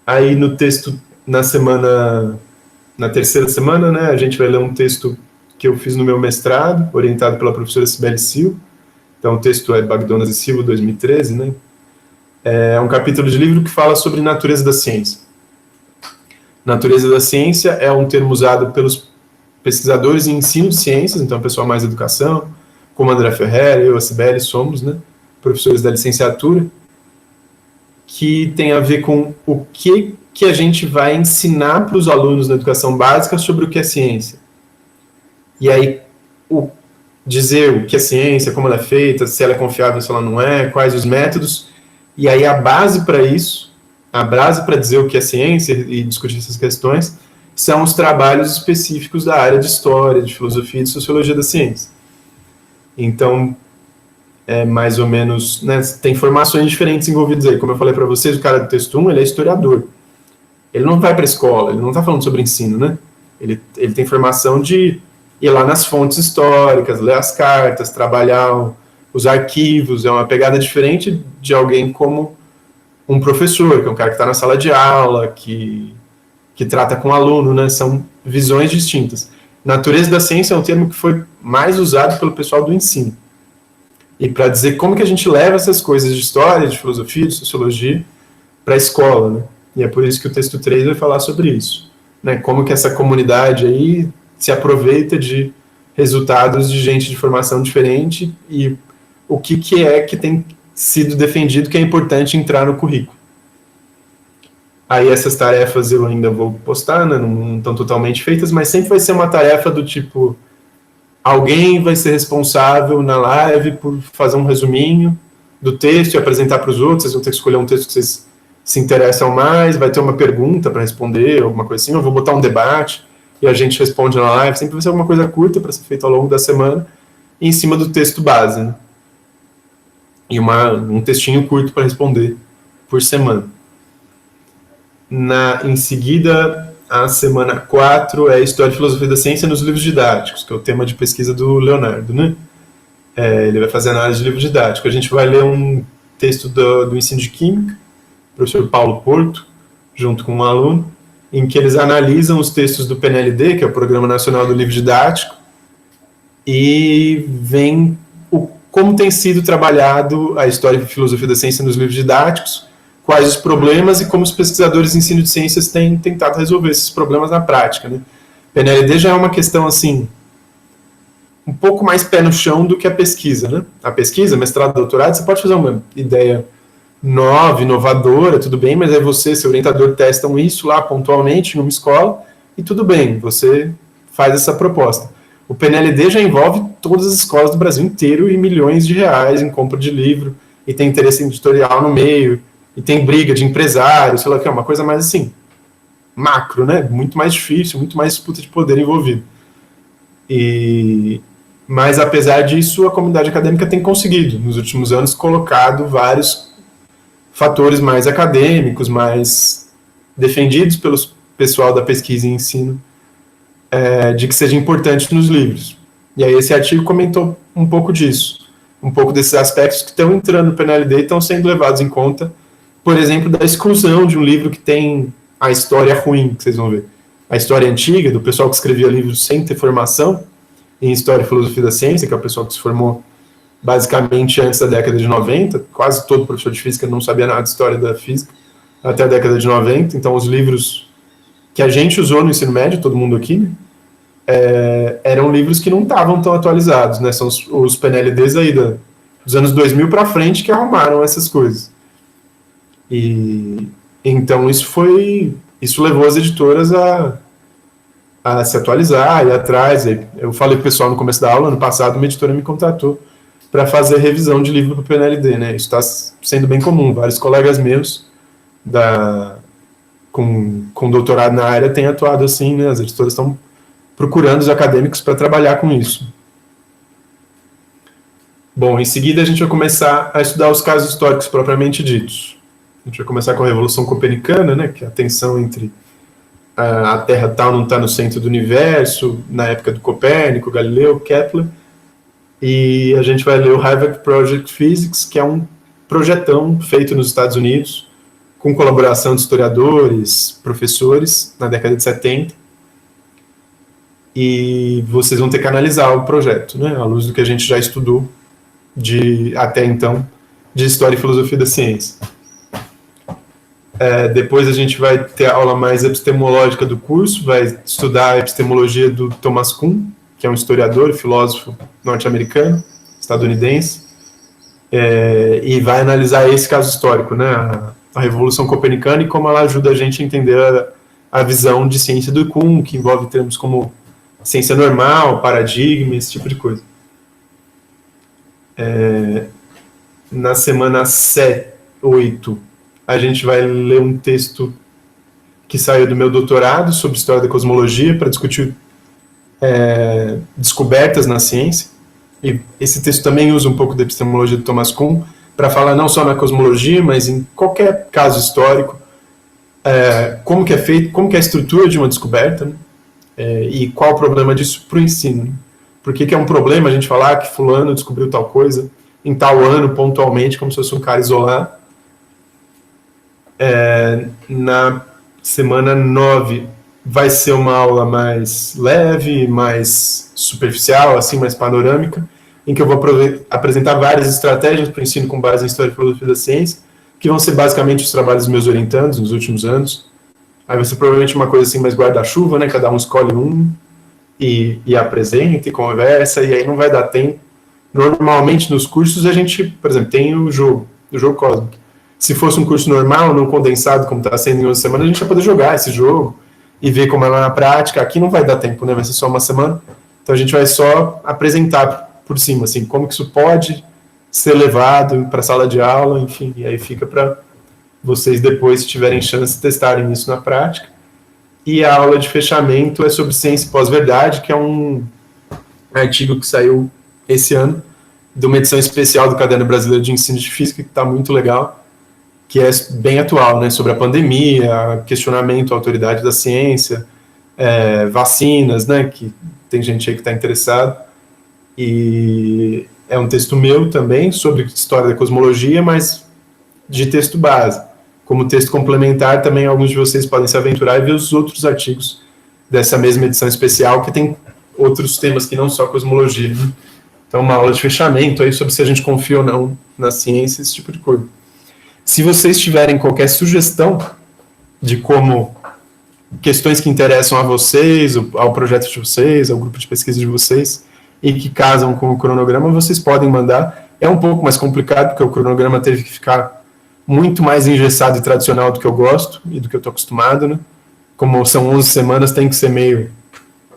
Aí no texto, na terceira semana, né, a gente vai ler um texto que eu fiz no meu mestrado, orientado pela professora Cibele Silva. Então o texto é Bagdonas e Silva, 2013, né? É um capítulo de livro que fala sobre natureza da ciência. Natureza da ciência é um termo usado pelos pesquisadores em ensino de ciências, então o pessoal mais educação, como André Ferrer, eu, a Cibele, somos, né, professores da licenciatura, que tem a ver com o que a gente vai ensinar para os alunos na educação básica sobre o que é ciência. E aí, dizer o que é ciência, como ela é feita, se ela é confiável, se ela não é, quais os métodos, e aí a base para isso, a base para dizer o que é ciência e discutir essas questões, são os trabalhos específicos da área de história, de filosofia e de sociologia da ciência. Então, é mais ou menos, né, tem informações diferentes envolvidas aí. Como eu falei para vocês, o cara do texto 1, ele é historiador. Ele não vai para a escola, ele não está falando sobre ensino, né? Ele tem formação de ir lá nas fontes históricas, ler as cartas, trabalhar os arquivos, é uma pegada diferente de alguém como um professor, que é um cara que está na sala de aula, que trata com o aluno, né? São visões distintas. Natureza da ciência é um termo que foi mais usado pelo pessoal do ensino. E para dizer como que a gente leva essas coisas de história, de filosofia, de sociologia, para a escola, né? E é por isso que o texto 3 vai falar sobre isso, né? Como que essa comunidade aí se aproveita de resultados de gente de formação diferente e o que é que tem sido defendido que é importante entrar no currículo. Aí essas tarefas eu ainda vou postar, né? Não estão totalmente feitas, mas sempre vai ser uma tarefa do tipo, alguém vai ser responsável na live por fazer um resuminho do texto e apresentar para os outros, vocês vão ter que escolher um texto que vocês se interessam mais, vai ter uma pergunta para responder, alguma coisa assim, eu vou botar um debate e a gente responde na live, sempre vai ser alguma coisa curta para ser feita ao longo da semana, e em cima do texto base, né? E um textinho curto para responder por semana. Em seguida, a semana 4 é História e Filosofia da Ciência nos livros didáticos, que é o tema de pesquisa do Leonardo, né? Ele vai fazer análise de livro didático. A gente vai ler um texto do ensino de Química, professor Paulo Porto, junto com um aluno, em que eles analisam os textos do PNLD, que é o Programa Nacional do Livro Didático, e veem como tem sido trabalhado a história e filosofia da ciência nos livros didáticos, quais os problemas e como os pesquisadores de ensino de ciências têm tentado resolver esses problemas na prática, né? PNLD já é uma questão, assim, um pouco mais pé no chão do que a pesquisa, né? A pesquisa, mestrado, doutorado, você pode fazer uma ideia nova, inovadora, tudo bem, mas aí você, seu orientador, testam isso lá pontualmente numa escola e tudo bem, você faz essa proposta. O PNLD já envolve todas as escolas do Brasil inteiro e milhões de reais em compra de livro, e tem interesse editorial no meio, e tem briga de empresários, sei lá o que, é uma coisa mais assim, macro, né? Muito mais difícil, muito mais disputa de poder envolvido. Mas, apesar disso, a comunidade acadêmica tem conseguido, nos últimos anos, colocado vários fatores mais acadêmicos, mais defendidos pelo pessoal da pesquisa e ensino, de que seja importante nos livros. E aí esse artigo comentou um pouco disso, um pouco desses aspectos que estão entrando no PNLD e estão sendo levados em conta, por exemplo, da exclusão de um livro que tem a história ruim, que vocês vão ver. A história antiga, do pessoal que escrevia livros sem ter formação em História e Filosofia da Ciência, que é o pessoal que se formou basicamente antes da década de 90, quase todo professor de física não sabia nada de história da física, até a década de 90, então os livros que a gente usou no ensino médio, todo mundo aqui, né, eram livros que não estavam tão atualizados, né, são os PNLDs aí dos anos 2000 para frente que arrumaram essas coisas. E então isso levou as editoras a se atualizar, e atrás. Eu falei pro pessoal no começo da aula, ano passado, uma editora me contratou para fazer revisão de livro para o PNLD, né? Isso está sendo bem comum. Vários colegas meus com doutorado na área têm atuado assim, né? As editoras estão procurando os acadêmicos para trabalhar com isso. Bom, em seguida a gente vai começar a estudar os casos históricos propriamente ditos. A gente vai começar com a Revolução Copernicana, né? Que é a tensão entre a Terra tal não está no centro do universo, na época do Copérnico, Galileu, Kepler. E a gente vai ler o Harvard Project Physics, que é um projetão feito nos Estados Unidos, com colaboração de historiadores, professores, na década de 70. E vocês vão ter que analisar o projeto, né, à luz do que a gente já estudou até então, de História e Filosofia da Ciência. Depois a gente vai ter a aula mais epistemológica do curso, vai estudar a epistemologia do Thomas Kuhn, que é um historiador e filósofo norte-americano, estadunidense, e vai analisar esse caso histórico, né, a Revolução Copernicana, e como ela ajuda a gente a entender a visão de ciência do Kuhn, que envolve termos como ciência normal, paradigma, esse tipo de coisa. Na semana 8, a gente vai ler um texto que saiu do meu doutorado sobre história da cosmologia, para discutir descobertas na ciência, e esse texto também usa um pouco da epistemologia do Thomas Kuhn, para falar não só na cosmologia, mas em qualquer caso histórico, como que é feito, como que é a estrutura de uma descoberta, né? E qual o problema disso para o ensino. Por que é um problema a gente falar que fulano descobriu tal coisa em tal ano, pontualmente, como se fosse um cara isolado. Na semana 9 vai ser uma aula mais leve, mais superficial, assim, mais panorâmica, em que eu vou apresentar várias estratégias para o ensino com base em História e Filosofia da Ciência, que vão ser basicamente os trabalhos dos meus orientandos nos últimos anos. Aí vai ser provavelmente uma coisa assim mais guarda-chuva, né? Cada um escolhe um e apresenta e conversa, e aí não vai dar tempo. Normalmente nos cursos a gente, por exemplo, tem o jogo cósmico. Se fosse um curso normal, não condensado, como está sendo em 11 semanas, a gente vai poder jogar esse jogo e ver como é lá na prática. Aqui não vai dar tempo, né? Vai ser só uma semana. Então a gente vai só apresentar por cima, assim, como que isso pode ser levado para a sala de aula, enfim, e aí fica para vocês depois, se tiverem chance, de testarem isso na prática. E a aula de fechamento é sobre ciência e pós-verdade, que é um artigo que saiu esse ano, de uma edição especial do Caderno Brasileiro de Ensino de Física, que está muito legal, que é bem atual, né, sobre a pandemia, questionamento à autoridade da ciência, vacinas, né, que tem gente aí que está interessado, e é um texto meu também, sobre história da cosmologia, mas de texto base. Como texto complementar, também alguns de vocês podem se aventurar e ver os outros artigos dessa mesma edição especial, que tem outros temas que não só cosmologia, né? Então, uma aula de fechamento aí sobre se a gente confia ou não na ciência, esse tipo de coisa. Se vocês tiverem qualquer sugestão de como questões que interessam a vocês, ao projeto de vocês, ao grupo de pesquisa de vocês, e que casam com o cronograma, vocês podem mandar. É um pouco mais complicado, porque o cronograma teve que ficar muito mais engessado e tradicional do que eu gosto e do que eu estou acostumado, né? Como são 11 semanas, tem que ser meio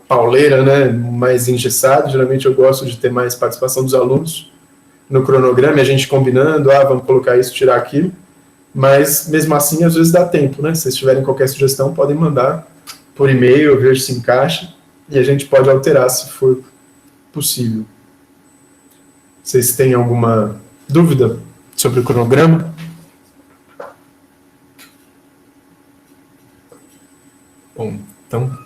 pauleira, né? Mais engessado. Geralmente eu gosto de ter mais participação dos alunos no cronograma, e a gente combinando, vamos colocar isso, tirar aquilo. Mas, mesmo assim, às vezes dá tempo, né? Se vocês tiverem qualquer sugestão, podem mandar por e-mail, ver se encaixa, e a gente pode alterar se for possível. Vocês têm alguma dúvida sobre o cronograma? Bom, então,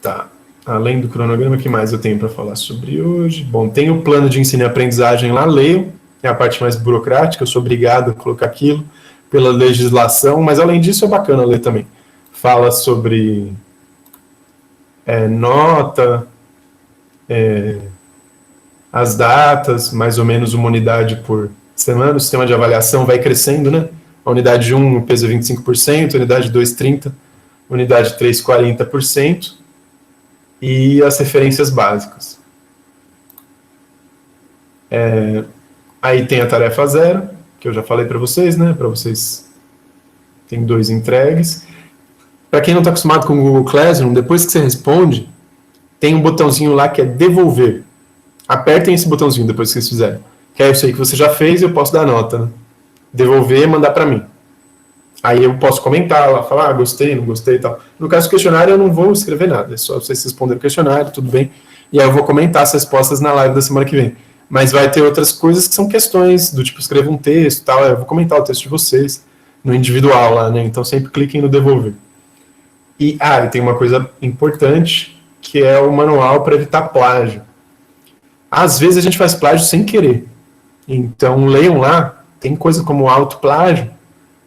tá. Além do cronograma, o que mais eu tenho para falar sobre hoje? Bom, tem o plano de ensino e aprendizagem lá, leio, é a parte mais burocrática, eu sou obrigado a colocar aquilo pela legislação, mas além disso é bacana ler também. Fala sobre nota, as datas, mais ou menos uma unidade por semana, o sistema de avaliação vai crescendo, né? A unidade 1, o peso é 25%, a unidade 2, 30%, unidade 3, 40%, e as referências básicas. Aí tem a tarefa 0, que eu já falei para vocês, né? Para vocês, tem 2 entregues. Para quem não está acostumado com o Google Classroom, depois que você responde, tem um botãozinho lá que é devolver. Apertem esse botãozinho depois que vocês fizerem. Que aí eu sei que você já fez e eu posso dar nota, né? Devolver e mandar para mim. Aí eu posso comentar lá, falar, gostei, não gostei e tal. No caso do questionário, eu não vou escrever nada. É só vocês responderem o questionário, tudo bem. E aí eu vou comentar as respostas na live da semana que vem. Mas vai ter outras coisas que são questões do tipo, escreva um texto e tal. Eu vou comentar o texto de vocês no individual lá, né? Então sempre cliquem no devolver. E tem uma coisa importante, que é o manual para evitar plágio. Às vezes a gente faz plágio sem querer. Então leiam lá, tem coisa como autoplágio,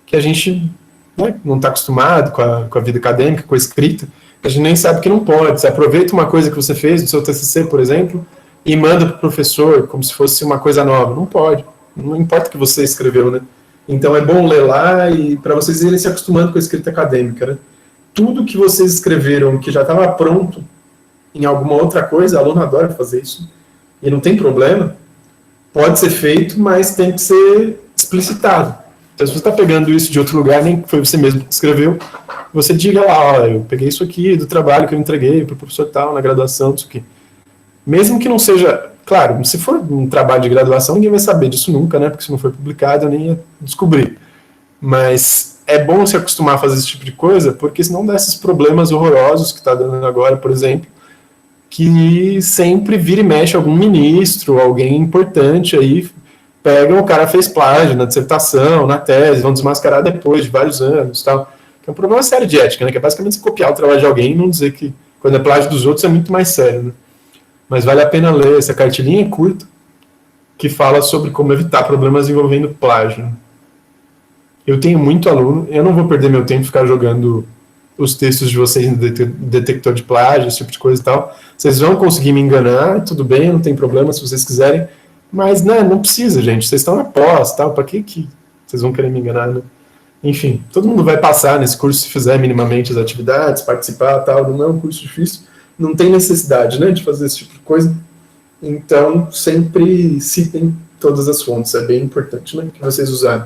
que a gente, né, não está acostumado com a vida acadêmica, com a escrita, a gente nem sabe que não pode. Você aproveita uma coisa que você fez no seu TCC, por exemplo, e manda para o professor como se fosse uma coisa nova. Não pode. Não importa o que você escreveu, né? Então é bom ler lá e para vocês irem se acostumando com a escrita acadêmica, né? Tudo que vocês escreveram que já estava pronto em alguma outra coisa, aluno adora fazer isso, e não tem problema, pode ser feito, mas tem que ser explicitado. Então, se você está pegando isso de outro lugar, nem foi você mesmo que escreveu, você diga lá, eu peguei isso aqui do trabalho que eu entreguei para o professor tal, na graduação, isso aqui. Mesmo que não seja, claro, se for um trabalho de graduação, ninguém vai saber disso nunca, né? Porque se não for publicado, eu nem ia descobrir. Mas é bom se acostumar a fazer esse tipo de coisa, porque senão dá esses problemas horrorosos que está dando agora, por exemplo, que sempre vira e mexe algum ministro, alguém importante aí, pegam, o cara fez plágio na dissertação, na tese, vão desmascarar depois de vários anos, tal. Que é um problema sério de ética, né? Que é basicamente você copiar o trabalho de alguém e não dizer que quando é plágio dos outros é muito mais sério, né? Mas vale a pena ler, essa cartilhinha é curta, que fala sobre como evitar problemas envolvendo plágio. Eu tenho muito aluno, eu não vou perder meu tempo ficar jogando os textos de vocês no detector de plágio, esse tipo de coisa e tal. Vocês vão conseguir me enganar, tudo bem, não tem problema se vocês quiserem, mas né, não precisa, gente. Vocês estão na pós, tal, para que vocês vão querer me enganar, né? Enfim, todo mundo vai passar nesse curso se fizer minimamente as atividades, participar, tal, não é um curso difícil, não tem necessidade, né, de fazer esse tipo de coisa. Então, sempre citem todas as fontes, é bem importante, né, que vocês usarem.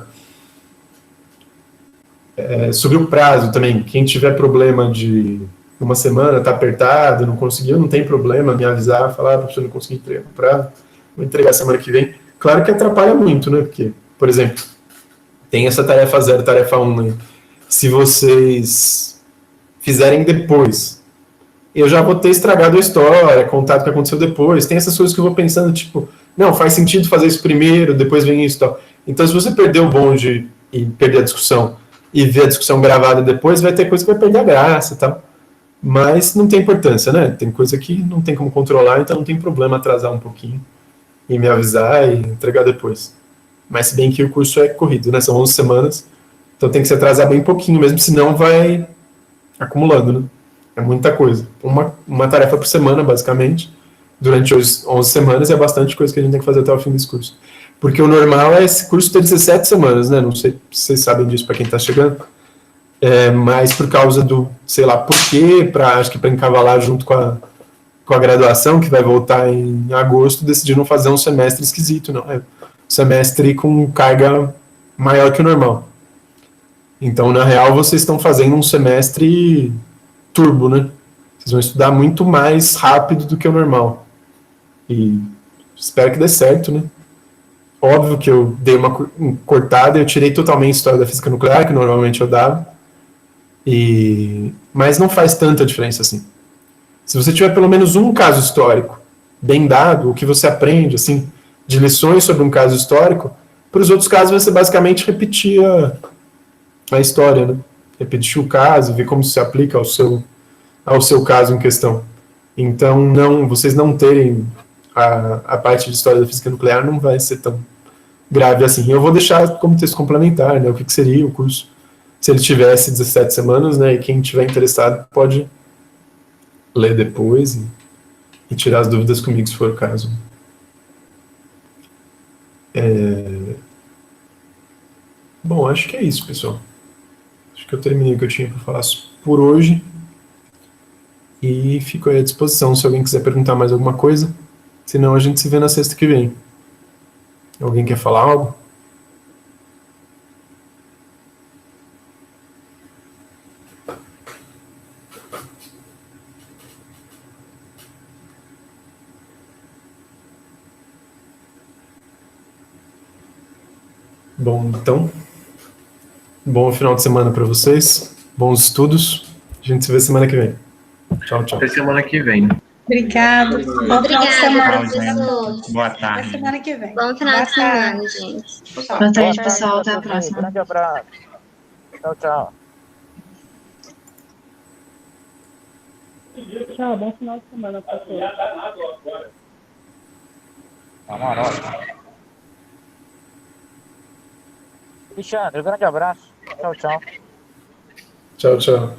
Sobre o prazo também, quem tiver problema de uma semana, tá apertado, não conseguiu, não tem problema, me avisar, falar, professor, não consegui entregar o prazo, vou entregar semana que vem. Claro que atrapalha muito, né, porque, por exemplo, tem essa tarefa 0, tarefa 1, né? Se vocês fizerem depois, eu já vou ter estragado a história, contado o que aconteceu depois, tem essas coisas que eu vou pensando, tipo, não, faz sentido fazer isso primeiro, depois vem isso e tal. Então, se você perder o bonde e perder a discussão, e ver a discussão gravada depois, vai ter coisa que vai perder a graça e tal. Mas não tem importância, né? Tem coisa que não tem como controlar, então não tem problema atrasar um pouquinho e me avisar e entregar depois. Mas se bem que o curso é corrido, né? São 11 semanas, então tem que se atrasar bem pouquinho mesmo, senão vai acumulando, né? É muita coisa. Uma tarefa por semana, basicamente, durante as 11 semanas, é bastante coisa que a gente tem que fazer até o fim desse curso. Porque o normal é esse curso ter 17 semanas, né? Não sei se vocês sabem disso para quem está chegando. Mas por causa do, sei lá, por quê, acho que para encavalar junto com a graduação, que vai voltar em agosto, decidiram fazer um semestre esquisito, não? Semestre com carga maior que o normal. Então, na real, vocês estão fazendo um semestre turbo, né? Vocês vão estudar muito mais rápido do que o normal. E espero que dê certo, né? Óbvio que eu dei uma cortada, eu tirei totalmente a história da física nuclear, que normalmente eu dava, mas não faz tanta diferença assim. Se você tiver pelo menos um caso histórico bem dado, o que você aprende, assim, de lições sobre um caso histórico, para os outros casos você basicamente repetir a história, né? Repetir o caso, ver como se aplica ao seu caso em questão. Então, vocês não terem a parte de história da física nuclear não vai ser tão grave assim. Eu vou deixar como texto complementar, né, o que seria o curso, se ele tivesse 17 semanas, né, e quem tiver interessado pode ler depois e tirar as dúvidas comigo, se for o caso. Bom, acho que é isso, pessoal. Acho que eu terminei o que eu tinha para falar por hoje. E fico aí à disposição se alguém quiser perguntar mais alguma coisa. Senão a gente se vê na sexta que vem. Alguém quer falar algo? Bom, então, bom final de semana para vocês, bons estudos, a gente se vê semana que vem. Tchau, tchau. Até semana que vem. Obrigado. Bom final de semana, professor. Boa tarde. Até semana que vem. Bom final de semana, gente. Boa tarde, pessoal. Até a próxima. Grande abraço. Tchau, tchau. Tchau, bom final de semana, professor. Camarote. Alexandre, grande abraço. Tchau, tchau. Tchau, tchau.